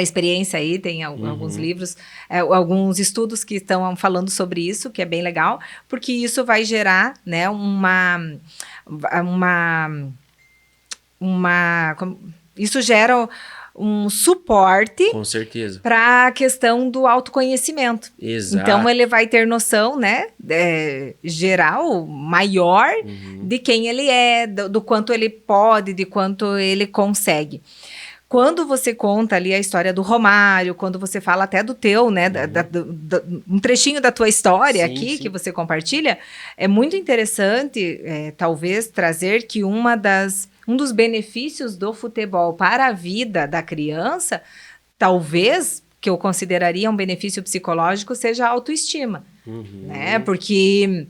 experiência aí, tem alguns livros, alguns estudos que estão falando sobre isso, que é bem legal, porque isso vai gerar, né, isso gera um suporte, com certeza, para a questão do autoconhecimento. Exato. Então ele vai ter noção, né, geral, maior, de quem ele é, do quanto ele pode, de quanto ele consegue. Quando você conta ali a história do Romário, quando você fala até do teu, né, um trechinho da tua história aqui, que você compartilha, é muito interessante, talvez, trazer que um dos benefícios do futebol para a vida da criança, talvez, que eu consideraria um benefício psicológico, seja a autoestima, né, porque...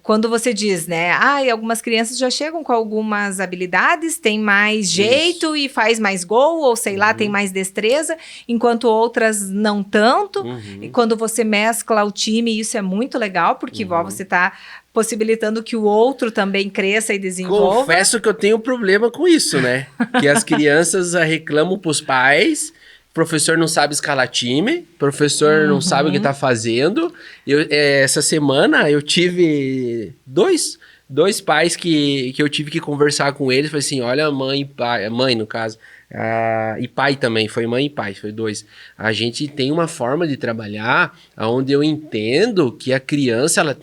Quando você diz, né, algumas crianças já chegam com algumas habilidades, tem mais jeito e faz mais gol, ou sei lá, tem mais destreza, enquanto outras não tanto. E quando você mescla o time, isso é muito legal, porque você está possibilitando que o outro também cresça e desenvolva. Confesso que eu tenho problema com isso, né? Que as crianças reclamam pros pais... Professor não sabe escalar time, professor não sabe o que tá fazendo. Essa semana eu tive dois pais que eu tive que conversar com eles. Falei assim, olha, mãe e pai, mãe no caso, e pai também, foi mãe e pai, foi dois. A gente tem uma forma de trabalhar onde eu entendo que a criança, ela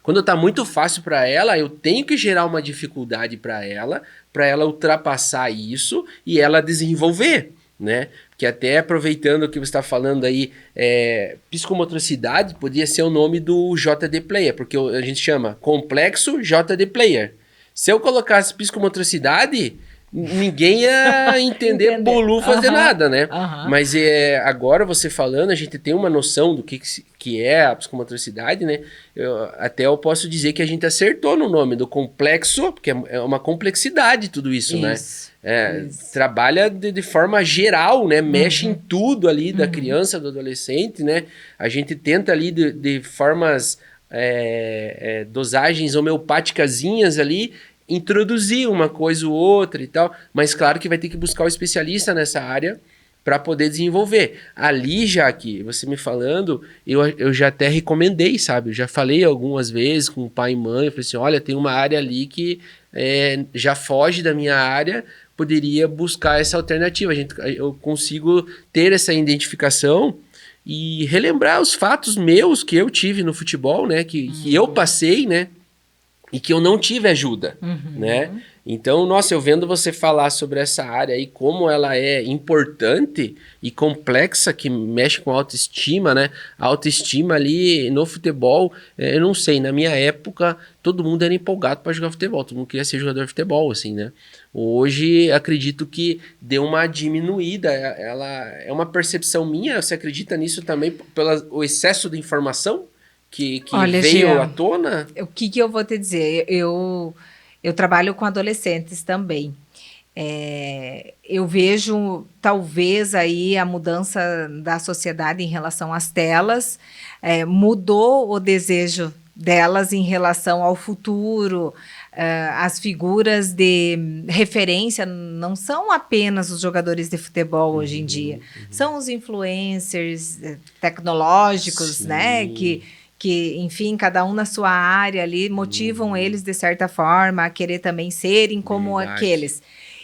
quando tá muito fácil para ela, eu tenho que gerar uma dificuldade para ela ultrapassar isso e ela desenvolver, né? Que até aproveitando o que você está falando aí, psicomotricidade podia ser o nome do JD Player, porque a gente chama complexo JD Player. Se eu colocasse psicomotricidade, ninguém ia entender bolu fazer nada, né? Mas agora você falando, a gente tem uma noção do que é a psicomotricidade, né? Eu posso dizer que a gente acertou no nome do complexo, porque é uma complexidade tudo isso, né? Trabalha de forma geral, né? Mexe em tudo ali da criança, do adolescente, né? A gente tenta ali de formas, dosagens homeopáticazinhas ali, introduzir uma coisa ou outra e tal, mas claro que vai ter que buscar o especialista nessa área para poder desenvolver. Ali, Jaque, você me falando, eu já até recomendei, sabe? Eu já falei algumas vezes com o pai e mãe, eu falei assim, olha, tem uma área ali que já foge da minha área, poderia buscar essa alternativa. Eu consigo ter essa identificação e relembrar os fatos meus que eu tive no futebol, né? Que eu passei, né? E que eu não tive ajuda, né? Então, nossa, eu vendo você falar sobre essa área aí, como ela é importante e complexa, que mexe com a autoestima, né? A autoestima ali no futebol, eu não sei, na minha época, todo mundo era empolgado para jogar futebol, todo mundo queria ser jogador de futebol, assim, né? Hoje, acredito que deu uma diminuída, ela é uma percepção minha, você acredita nisso também pelo excesso de informação que Olha, veio Jean, à tona? o que eu vou te dizer? Eu trabalho com adolescentes também. Eu vejo, talvez, aí a mudança da sociedade em relação às telas, mudou o desejo delas em relação ao futuro. As figuras de referência não são apenas os jogadores de futebol hoje em dia, são os influencers tecnológicos, Sim. né, que, enfim, cada um na sua área ali, motivam eles, de certa forma, a querer também serem como aqueles.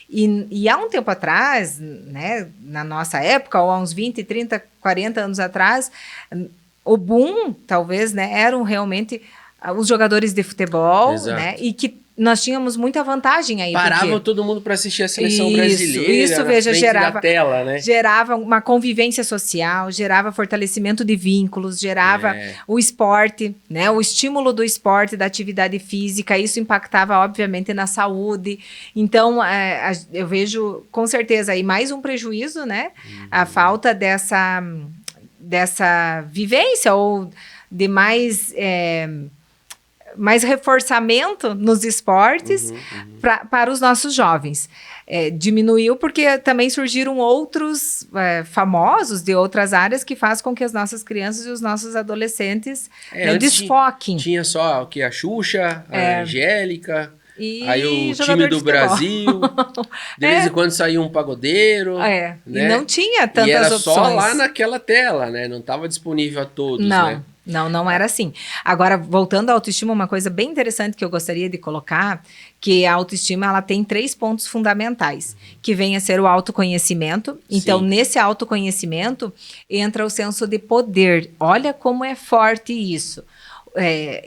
E há um tempo atrás, né, na nossa época, ou há uns 20, 30, 40 anos atrás, o boom, talvez, né, eram realmente os jogadores de futebol, né, e que nós tínhamos muita vantagem aí. Parava todo mundo para assistir a seleção brasileira. Isso, veja, gerava da tela, né? Gerava uma convivência social, gerava fortalecimento de vínculos, gerava o esporte, né? O estímulo do esporte, da atividade física, isso impactava, obviamente, na saúde. Então, eu vejo, com certeza, aí mais um prejuízo, né? A falta dessa vivência ou de mais reforçamento nos esportes para os nossos jovens. Diminuiu porque também surgiram outros famosos de outras áreas que faz com que as nossas crianças e os nossos adolescentes desfoquem. Tinha só a Xuxa, a Angélica, aí o time do futebol. Brasil, de vez em quando saía um pagodeiro. Né? E não tinha tantas e era opções. Só lá naquela tela, né? Não estava disponível a todos, né? Não era assim. Agora, voltando à autoestima, uma coisa bem interessante que eu gostaria de colocar, que a autoestima ela tem 3 pontos fundamentais, que vem a ser o autoconhecimento. Então, nesse autoconhecimento, entra o senso de poder. Olha como é forte isso.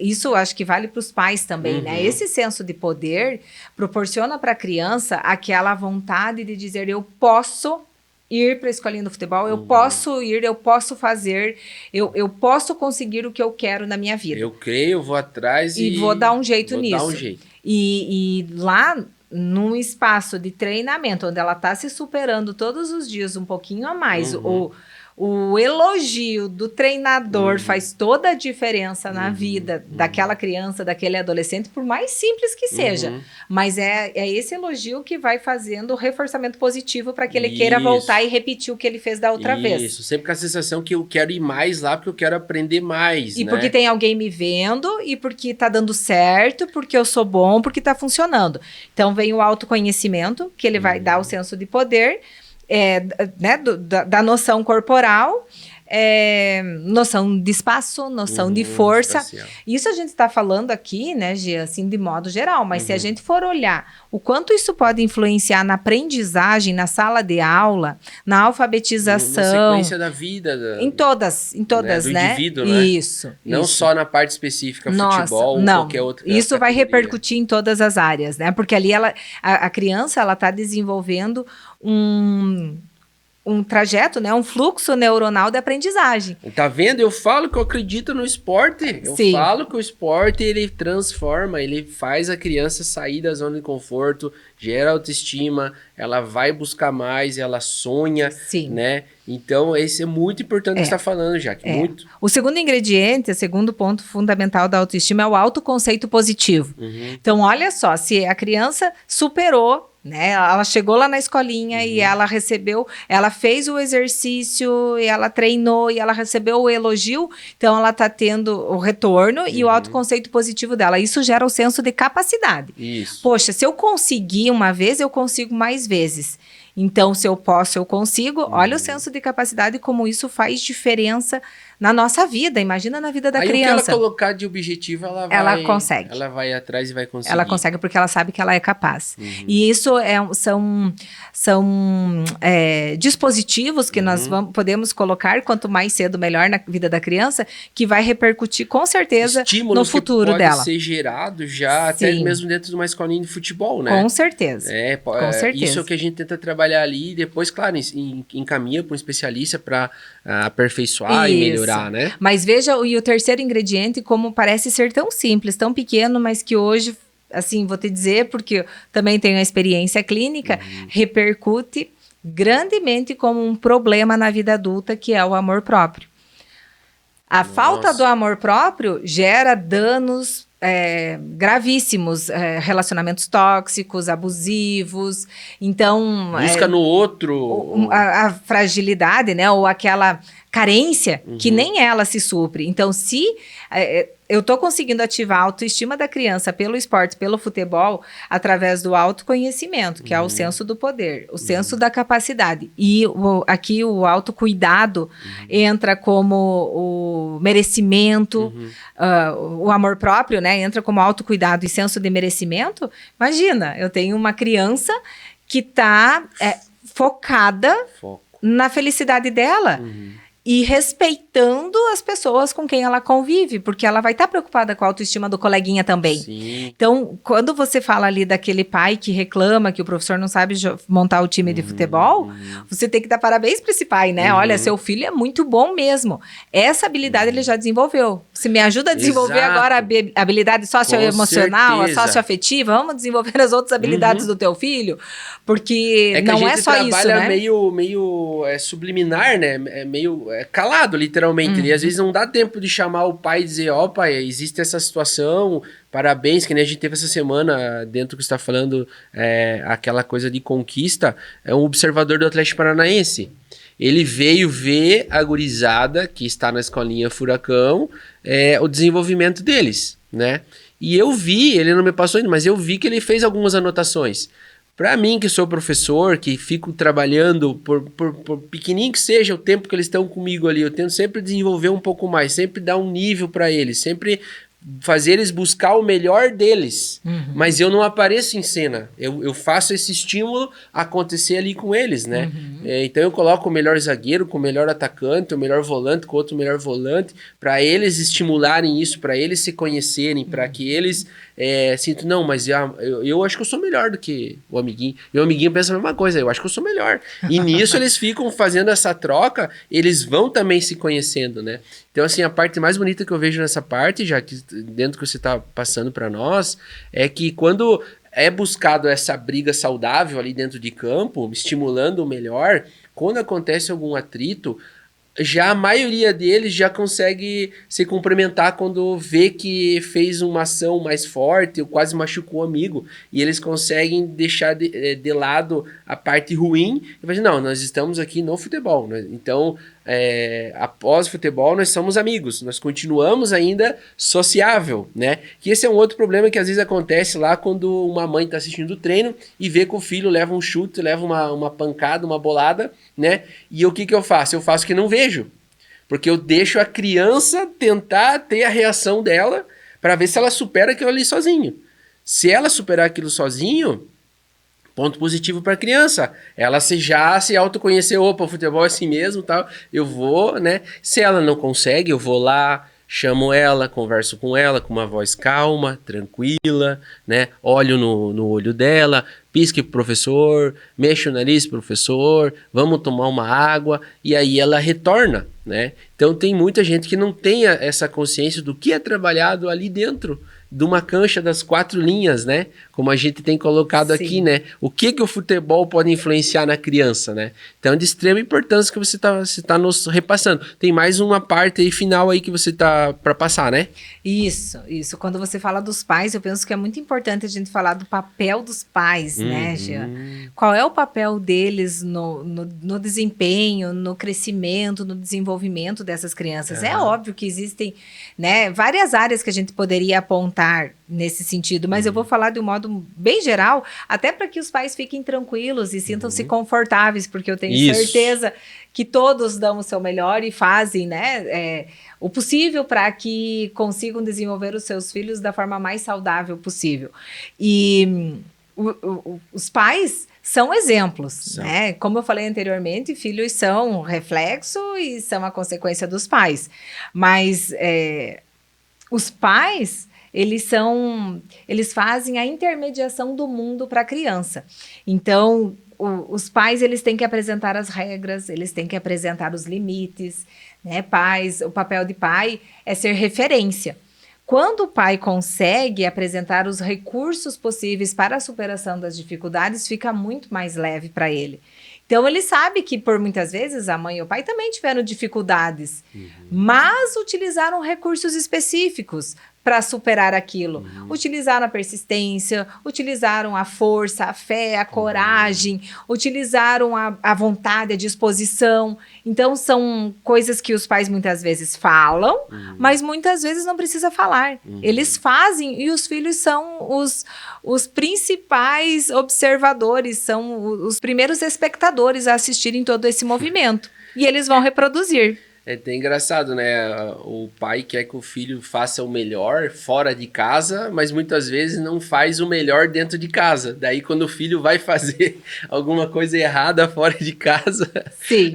Isso acho que vale para os pais também, né? Esse senso de poder proporciona para a criança aquela vontade de dizer, eu posso ir para a escolinha do futebol, eu posso ir, eu posso fazer, eu posso conseguir o que eu quero na minha vida. Eu creio, eu vou atrás e vou dar um jeito nisso. Dar um jeito. E lá, num espaço de treinamento, onde ela está se superando todos os dias um pouquinho a mais, o elogio do treinador faz toda a diferença na vida daquela criança, daquele adolescente, por mais simples que seja. Mas é esse elogio que vai fazendo o reforçamento positivo para que ele queira voltar e repetir o que ele fez da outra vez. Isso, sempre com a sensação que eu quero ir mais lá, porque eu quero aprender mais, E porque tem alguém me vendo, e porque tá dando certo, porque eu sou bom, porque tá funcionando. Então vem o autoconhecimento, que ele vai dar o senso de poder, né, da noção corporal, noção de espaço, noção de força. Espacial. Isso a gente está falando aqui, né, Gia, assim, de modo geral, mas se a gente for olhar o quanto isso pode influenciar na aprendizagem, na sala de aula, na alfabetização. Na sequência da vida. Em todas, do né? Indivíduo, né? Isso. Não só na parte específica, futebol ou qualquer outra. Isso vai repercutir em todas as áreas, né? Porque ali a criança ela está desenvolvendo um trajeto, né, um fluxo neuronal de aprendizagem. Tá vendo? Eu falo que eu acredito no esporte. Eu falo que o esporte, ele transforma, ele faz a criança sair da zona de conforto, gera autoestima, ela vai buscar mais, ela sonha, né? Então, esse é muito importante que você está falando, Jaque, muito. O segundo ingrediente, o segundo ponto fundamental da autoestima é o autoconceito positivo. Então, olha só, se a criança superou, né? Ela chegou lá na escolinha e ela recebeu, ela fez o exercício, e ela treinou e ela recebeu o elogio, então ela está tendo o retorno e o autoconceito positivo dela. Isso gera o senso de capacidade. Isso. Poxa, se eu conseguir uma vez, eu consigo mais vezes. Então, se eu posso, eu consigo. Olha o senso de capacidade, como isso faz diferença na nossa vida. Imagina na vida da Aí criança. o que ela colocar de objetivo, Ela consegue. Ela vai atrás e vai conseguir. Ela consegue porque ela sabe que ela é capaz. E isso são dispositivos que nós podemos colocar, quanto mais cedo, melhor na vida da criança, que vai repercutir com certeza estímulos no futuro que dela. pode ser gerado já, até mesmo dentro de uma escolinha de futebol, né? Com certeza. Com certeza. Isso é o que a gente tenta trabalhar ali e depois, claro, encaminha para um especialista para aperfeiçoar e melhorar, né? Mas veja, e o terceiro ingrediente, como parece ser tão simples, tão pequeno, mas que hoje, assim, vou te dizer, porque eu também tenho a experiência clínica, repercute grandemente como um problema na vida adulta, que é o amor próprio. A falta do amor próprio gera danos gravíssimos, relacionamentos tóxicos, abusivos. Então, busca no outro a fragilidade, né, ou aquela carência que nem ela se supre. Então, se eu estou conseguindo ativar a autoestima da criança pelo esporte, pelo futebol, através do autoconhecimento, que é o senso do poder, o senso da capacidade. E aqui o autocuidado entra como o merecimento, o amor próprio, né? Entra como autocuidado e senso de merecimento. Imagina, eu tenho uma criança que está focada na felicidade dela. E respeitando as pessoas com quem ela convive, porque ela vai estar preocupada com a autoestima do coleguinha também. Sim. Então, quando você fala ali daquele pai que reclama que o professor não sabe montar o time de futebol, você tem que dar parabéns para esse pai, né? Olha, seu filho é muito bom mesmo. Essa habilidade ele já desenvolveu. Se me ajuda a desenvolver agora a habilidade socioemocional, a socioafetiva, vamos desenvolver as outras habilidades do teu filho, porque não é só isso, né? meio subliminar, né? Meio calado, literalmente. E às vezes não dá tempo de chamar o pai e dizer, pai, existe essa situação, parabéns, que nem a gente teve essa semana, dentro do que você está falando, aquela coisa de conquista, é um observador do Atlético Paranaense. Ele veio ver a gurizada, que está na escolinha Furacão, o desenvolvimento deles, né? E eu vi, ele não me passou ainda, mas eu vi que ele fez algumas anotações. Para mim, que sou professor, que fico trabalhando por pequenininho que seja o tempo que eles estão comigo ali, eu tento sempre desenvolver um pouco mais, sempre dar um nível para eles, sempre fazer eles buscar o melhor deles. Mas eu não apareço em cena, eu faço esse estímulo acontecer ali com eles, né? Então eu coloco o melhor zagueiro com o melhor atacante, o melhor volante com outro melhor volante, para eles estimularem isso, para eles se conhecerem, para que eles sintam, não, mas eu acho que eu sou melhor do que o amiguinho. E o amiguinho pensa a mesma coisa, eu acho que eu sou melhor. E nisso eles ficam fazendo essa troca, eles vão também se conhecendo, né? Então, assim, a parte mais bonita que eu vejo nessa parte, já que dentro que você está passando para nós, é que quando é buscado essa briga saudável ali dentro de campo, estimulando o melhor, quando acontece algum atrito, já a maioria deles já consegue se cumprimentar quando vê que fez uma ação mais forte ou quase machucou o amigo, e eles conseguem deixar de lado a parte ruim e falar assim, não, nós estamos aqui no futebol, né? Então após o futebol nós somos amigos, nós continuamos ainda sociável, né? Que esse é um outro problema que às vezes acontece lá quando uma mãe está assistindo o treino e vê que o filho leva um chute, leva uma pancada, uma bolada, né? E o que eu faço? Eu faço que não vejo, porque eu deixo a criança tentar ter a reação dela para ver se ela supera aquilo ali sozinho. Se ela superar aquilo sozinho, ponto positivo para a criança. Ela já se autoconhecer, opa, o futebol é assim mesmo, tal. Eu vou, né? Se ela não consegue, eu vou lá, chamo ela, converso com ela com uma voz calma, tranquila, né? Olho no olho dela, pisque pro professor, mexo o nariz pro professor, vamos tomar uma água, e aí ela retorna, né? Então tem muita gente que não tem essa consciência do que é trabalhado ali dentro de uma cancha das 4 linhas, né? Como a gente tem colocado aqui, né? O que o futebol pode influenciar na criança, né? Então é de extrema importância que você tá nos repassando. Tem mais uma parte aí final aí que você tá para passar, né? Isso. Quando você fala dos pais, eu penso que é muito importante a gente falar do papel dos pais, né, Jean? Qual é o papel deles no desempenho, no crescimento, no desenvolvimento dessas crianças? É óbvio que existem, né, várias áreas que a gente poderia apontar orientar nesse sentido, mas eu vou falar de um modo bem geral, até para que os pais fiquem tranquilos e sintam-se confortáveis, porque eu tenho certeza que todos dão o seu melhor e fazem, né, o possível para que consigam desenvolver os seus filhos da forma mais saudável possível. E os pais são exemplos, né? Como eu falei anteriormente, filhos são reflexo e são a consequência dos pais. Mas os pais, eles fazem a intermediação do mundo para a criança. Então, os pais, eles têm que apresentar as regras, eles têm que apresentar os limites, né? O papel de pai é ser referência. Quando o pai consegue apresentar os recursos possíveis para a superação das dificuldades, fica muito mais leve para ele. Então, ele sabe que, por muitas vezes, a mãe e o pai também tiveram dificuldades, mas utilizaram recursos específicos para superar aquilo. Utilizaram a persistência, utilizaram a força, a fé, a coragem, utilizaram a vontade, a disposição. Então, são coisas que os pais muitas vezes falam, mas muitas vezes não precisa falar. Eles fazem e os filhos são os principais observadores, são os primeiros espectadores a assistirem todo esse movimento. E eles vão reproduzir. É até engraçado, né? O pai quer que o filho faça o melhor fora de casa, mas muitas vezes não faz o melhor dentro de casa. Daí, quando o filho vai fazer alguma coisa errada fora de casa,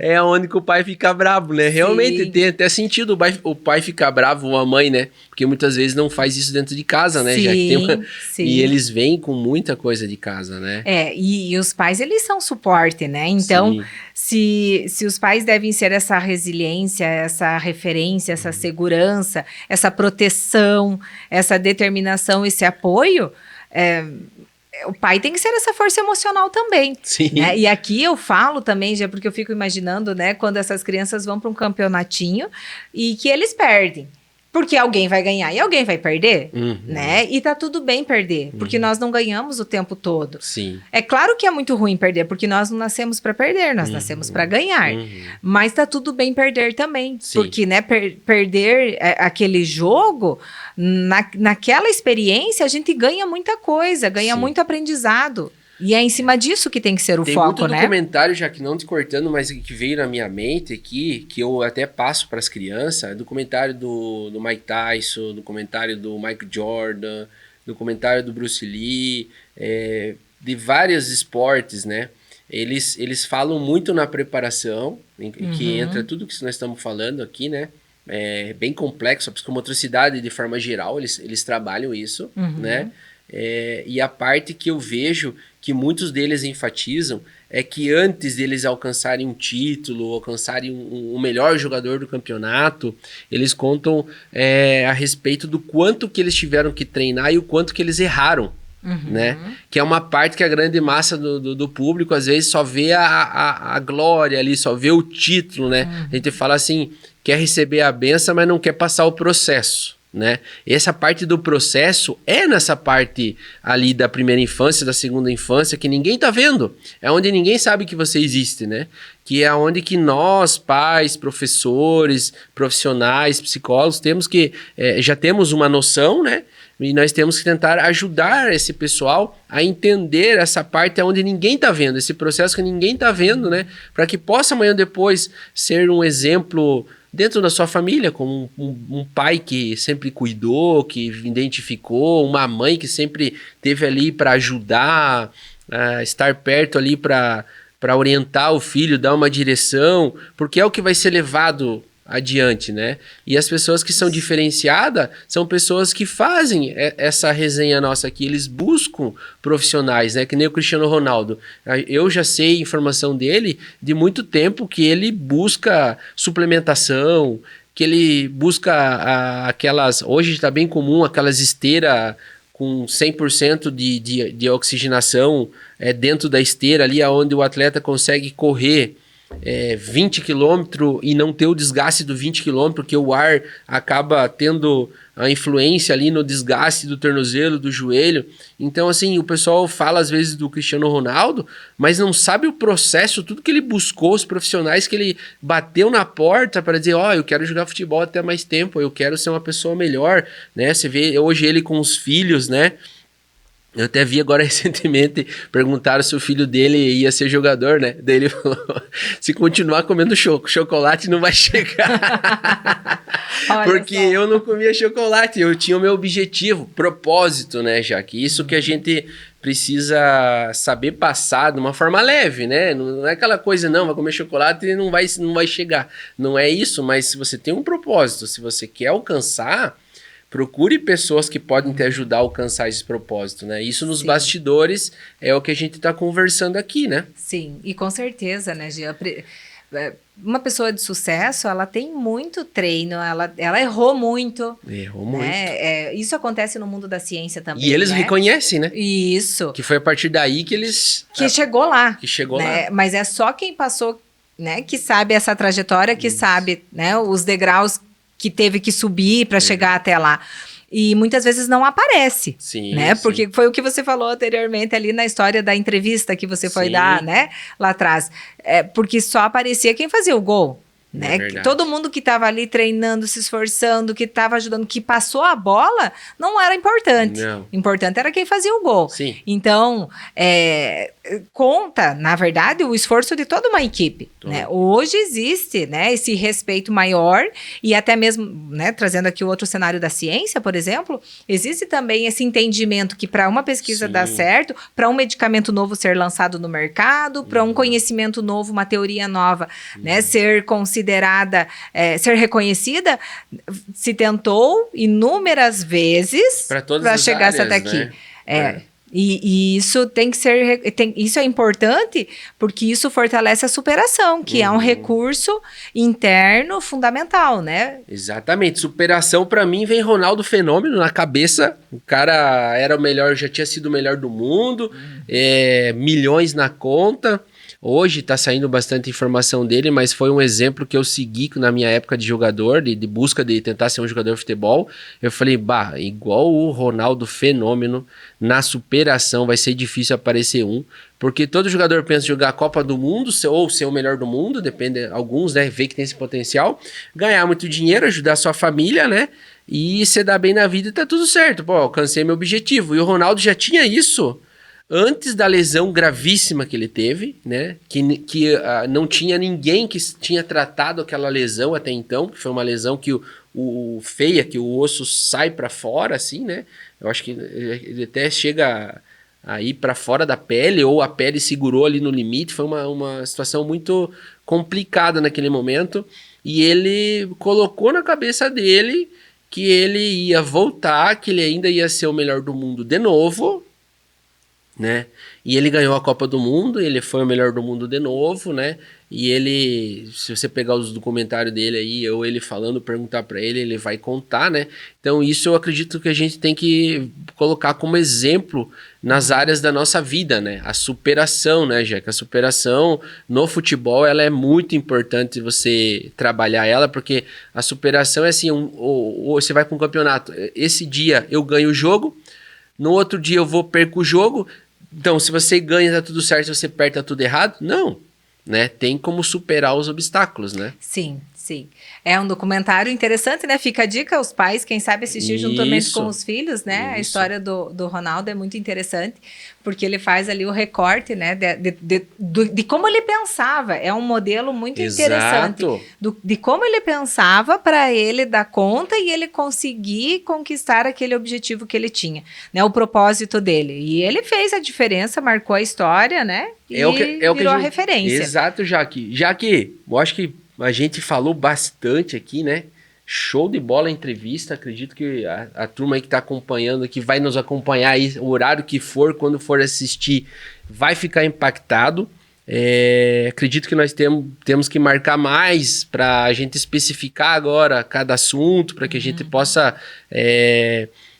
é onde que o pai fica bravo, né? Realmente tem até sentido o pai ficar bravo ou a mãe, né? Porque muitas vezes não faz isso dentro de casa, né? Já que tem e eles vêm com muita coisa de casa, né? E os pais, eles são suporte, né? Então, se os pais devem ser essa resiliência, essa referência, essa segurança, essa proteção, essa determinação, esse apoio, o pai tem que ser essa força emocional também. Né? E aqui eu falo também, já porque eu fico imaginando, né, quando essas crianças vão para um campeonatinho e que eles perdem. Porque alguém vai ganhar e alguém vai perder, né? E tá tudo bem perder, porque nós não ganhamos o tempo todo. É claro que é muito ruim perder, porque nós não nascemos para perder, nós nascemos para ganhar. Mas tá tudo bem perder também, porque, né, perder aquele jogo, naquela experiência, a gente ganha muita coisa, ganha muito aprendizado. E é em cima disso que tem que ser o foco, né? Tem muito documentário, já que não te cortando, mas que veio na minha mente aqui, que eu até passo para as crianças, documentário do Mike Tyson, documentário do Michael Jordan, documentário do Bruce Lee, de vários esportes, né? Eles falam muito na preparação, que entra tudo que nós estamos falando aqui, né? É bem complexo, a psicomotricidade de forma geral, eles trabalham isso, né? E a parte que eu vejo que muitos deles enfatizam é que antes deles alcançarem um título, alcançarem o melhor jogador do campeonato, eles contam a respeito do quanto que eles tiveram que treinar e o quanto que eles erraram. Né? Que é uma parte que a grande massa do público às vezes só vê a glória ali, só vê o título, né? A gente fala assim, quer receber a benção, mas não quer passar o processo. Né? Essa parte do processo é nessa parte ali da primeira infância, da segunda infância, que ninguém tá vendo, é onde ninguém sabe que você existe, né? Que é onde que nós, pais, professores, profissionais, psicólogos, temos que, já temos uma noção, né? E nós temos que tentar ajudar esse pessoal a entender essa parte onde ninguém tá vendo, esse processo que ninguém tá vendo, né? Para que possa amanhã depois ser um exemplo dentro da sua família, como um pai que sempre cuidou, que identificou, uma mãe que sempre teve ali para ajudar, estar perto ali para orientar o filho, dar uma direção, porque é o que vai ser levado adiante, né? E as pessoas que são diferenciadas são pessoas que fazem essa resenha nossa aqui, eles buscam profissionais, né? Que nem o Cristiano Ronaldo. Eu já sei informação dele de muito tempo que ele busca suplementação, que ele busca aquelas... Hoje está bem comum aquelas esteiras com 100% de oxigenação dentro da esteira ali, onde o atleta consegue correr 20 km e não ter o desgaste do 20 km, porque o ar acaba tendo a influência ali no desgaste do tornozelo, do joelho. Então, assim, o pessoal fala às vezes do Cristiano Ronaldo, mas não sabe o processo, tudo que ele buscou, os profissionais que ele bateu na porta para dizer, eu quero jogar futebol até mais tempo, eu quero ser uma pessoa melhor, né? Você vê hoje ele com os filhos, né? Eu até vi agora recentemente, perguntaram se o filho dele ia ser jogador, né? Daí ele falou, se continuar comendo chocolate não vai chegar. Porque eu não comia chocolate, eu tinha o meu objetivo, propósito, né, Jaque? Isso que a gente precisa saber passar de uma forma leve, né? Não é aquela coisa, não, vai comer chocolate e não vai chegar. Não é isso, mas se você tem um propósito, se você quer alcançar, procure pessoas que podem te ajudar a alcançar esse propósito, né? Isso nos bastidores é o que a gente está conversando aqui, né? Sim, e com certeza, né, Gia? Uma pessoa de sucesso, ela tem muito treino, ela errou muito. Errou muito. Isso acontece no mundo da ciência também, e eles né? reconhecem, né? Isso. Que foi a partir daí que eles... chegou lá. Que chegou né? lá. Mas é só quem passou, né, que sabe essa trajetória, que sabe, né, os degraus que teve que subir para chegar até lá. E muitas vezes não aparece, né? Sim. Porque foi o que você falou anteriormente ali na história da entrevista que você foi dar, né? Lá atrás. Porque só aparecia quem fazia o gol, né? Todo mundo que estava ali treinando, se esforçando, que estava ajudando, que passou a bola, não era importante. Não. Importante era quem fazia o gol. Sim. Então, conta, na verdade, o esforço de toda uma equipe. Né? Hoje existe, né, esse respeito maior e até mesmo, né, trazendo aqui o outro cenário da ciência, por exemplo, existe também esse entendimento que para uma pesquisa dar certo, para um medicamento novo ser lançado no mercado, para um conhecimento novo, uma teoria nova, né, ser considerada, ser reconhecida, se tentou inúmeras vezes para chegar até aqui. Né? E isso tem que ser, isso é importante porque isso fortalece a superação, que é um recurso interno fundamental, né? Exatamente, superação para mim vem Ronaldo Fenômeno na cabeça, o cara era o melhor, já tinha sido o melhor do mundo, milhões na conta. Hoje tá saindo bastante informação dele, mas foi um exemplo que eu segui na minha época de jogador, de busca de tentar ser um jogador de futebol. Eu falei, igual o Ronaldo Fenômeno, na superação vai ser difícil aparecer um, porque todo jogador pensa em jogar a Copa do Mundo, ou ser o melhor do mundo, depende, alguns, né, vê que tem esse potencial, ganhar muito dinheiro, ajudar a sua família, né, e se dar bem na vida e tá tudo certo. Alcancei meu objetivo. E o Ronaldo já tinha isso antes da lesão gravíssima que ele teve, né? Que não tinha ninguém que tinha tratado aquela lesão até então, que foi uma lesão que feia, que o osso sai para fora, assim, né? Eu acho que ele até chega a ir para fora da pele, ou a pele segurou ali no limite. Foi uma situação muito complicada naquele momento. E ele colocou na cabeça dele que ele ia voltar, que ele ainda ia ser o melhor do mundo de novo, né? E ele ganhou a Copa do Mundo, ele foi o melhor do mundo de novo, né? E ele, se você pegar os documentários dele aí, ou ele falando, perguntar pra ele, ele vai contar, né? Então isso eu acredito que a gente tem que colocar como exemplo nas áreas da nossa vida, né? A superação, né, Jeca? A superação no futebol, ela é muito importante você trabalhar ela, porque a superação é assim, você vai para um campeonato, esse dia eu ganho o jogo, no outro dia eu perco o jogo. Então, se você ganha, tá tudo certo, se você perde, tá tudo errado? Não, né? Tem como superar os obstáculos, né? Sim, sim. É um documentário interessante, né? Fica a dica aos pais, quem sabe assistir juntamente com os filhos, né? Isso. A história do Ronaldo é muito interessante, porque ele faz ali o recorte, né? De como ele pensava. É um modelo muito interessante. De como ele pensava para ele dar conta e ele conseguir conquistar aquele objetivo que ele tinha, né? O propósito dele. E ele fez a diferença, marcou a história, né? E virou a referência. Exato, Jaque. Jaque, eu acho que a gente falou bastante aqui, né? Show de bola a entrevista. Acredito que a turma aí que tá acompanhando aqui vai nos acompanhar aí, o horário que for, quando for assistir, vai ficar impactado. Acredito que nós temos que marcar mais para a gente especificar agora cada assunto, para que a gente possa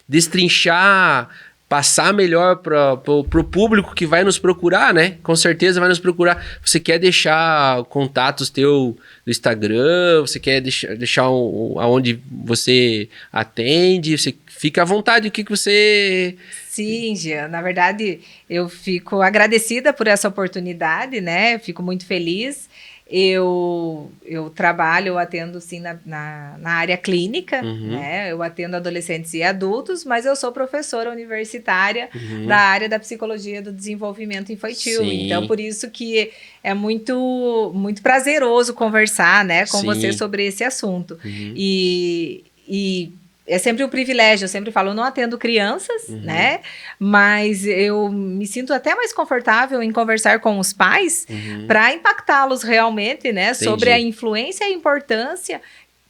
destrinchar passar melhor para o público que vai nos procurar, né? Com certeza vai nos procurar. Você quer deixar contatos teu do Instagram? Você quer deixar aonde você atende? Você fica à vontade. O que você... Sim, Jean. Na verdade, eu fico agradecida por essa oportunidade, né? Fico muito feliz. Eu trabalho, eu atendo sim na área clínica, né? Eu atendo adolescentes e adultos, mas eu sou professora universitária da área da psicologia do desenvolvimento infantil. Sim. Então, por isso que é muito, muito prazeroso conversar, né, com você sobre esse assunto. E é sempre um privilégio, eu sempre falo, eu não atendo crianças, né? Mas eu me sinto até mais confortável em conversar com os pais para impactá-los realmente, né? Entendi. Sobre a influência e a importância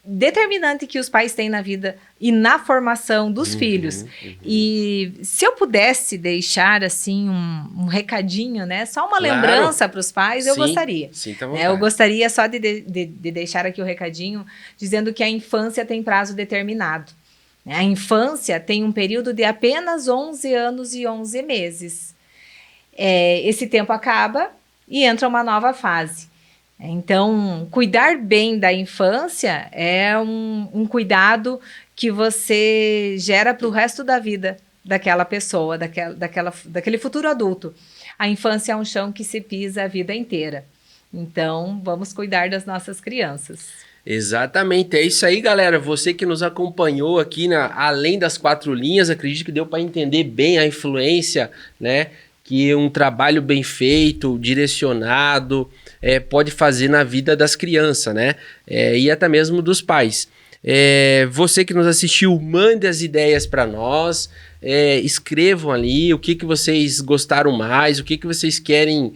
determinante que os pais têm na vida e na formação dos filhos. E se eu pudesse deixar, assim, um recadinho, né? Só uma lembrança para os pais, eu gostaria. Sim, tá bom. Eu gostaria só de deixar aqui o recadinho, dizendo que a infância tem prazo determinado. A infância tem um período de apenas 11 anos e 11 meses. Esse tempo acaba e entra uma nova fase. Então, cuidar bem da infância é um cuidado que você gera para o resto da vida daquela pessoa, daquele futuro adulto. A infância é um chão que se pisa a vida inteira. Então, vamos cuidar das nossas crianças. Exatamente, é isso aí, galera. Você que nos acompanhou aqui além das 4 linhas, acredito que deu para entender bem a influência, né, que um trabalho bem feito, direcionado, pode fazer na vida das crianças, né, e até mesmo dos pais. Você que nos assistiu, mande as ideias para nós, escrevam ali o que vocês gostaram mais, o que vocês querem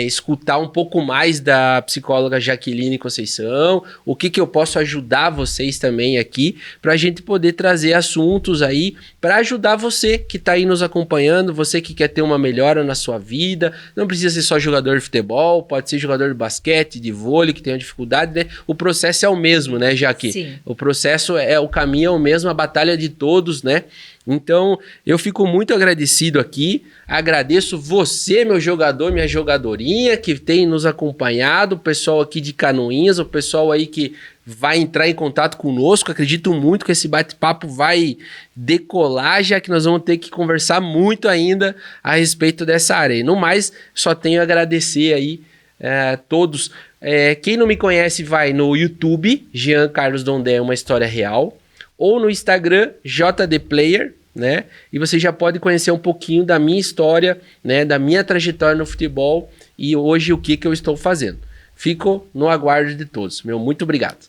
escutar um pouco mais da psicóloga Jaqueline Conceição, o que eu posso ajudar vocês também aqui, para a gente poder trazer assuntos aí para ajudar você que está aí nos acompanhando, você que quer ter uma melhora na sua vida. Não precisa ser só jogador de futebol, pode ser jogador de basquete, de vôlei, que tem uma dificuldade, né? O processo é o mesmo, né, Jaque? Sim. O processo o caminho é o mesmo, a batalha de todos, né? Então, eu fico muito agradecido aqui, agradeço você, meu jogador, minha jogadorinha, que tem nos acompanhado, o pessoal aqui de Canoinhas, o pessoal aí que vai entrar em contato conosco. Acredito muito que esse bate-papo vai decolar, já que nós vamos ter que conversar muito ainda a respeito dessa área. E no mais, só tenho a agradecer aí todos. Quem não me conhece, vai no YouTube, Jean Carlos Dondé, uma história real, ou no Instagram, JD Player, né? E você já pode conhecer um pouquinho da minha história, né? Da minha trajetória no futebol e hoje o que eu estou fazendo. Fico no aguardo de todos. Muito obrigado.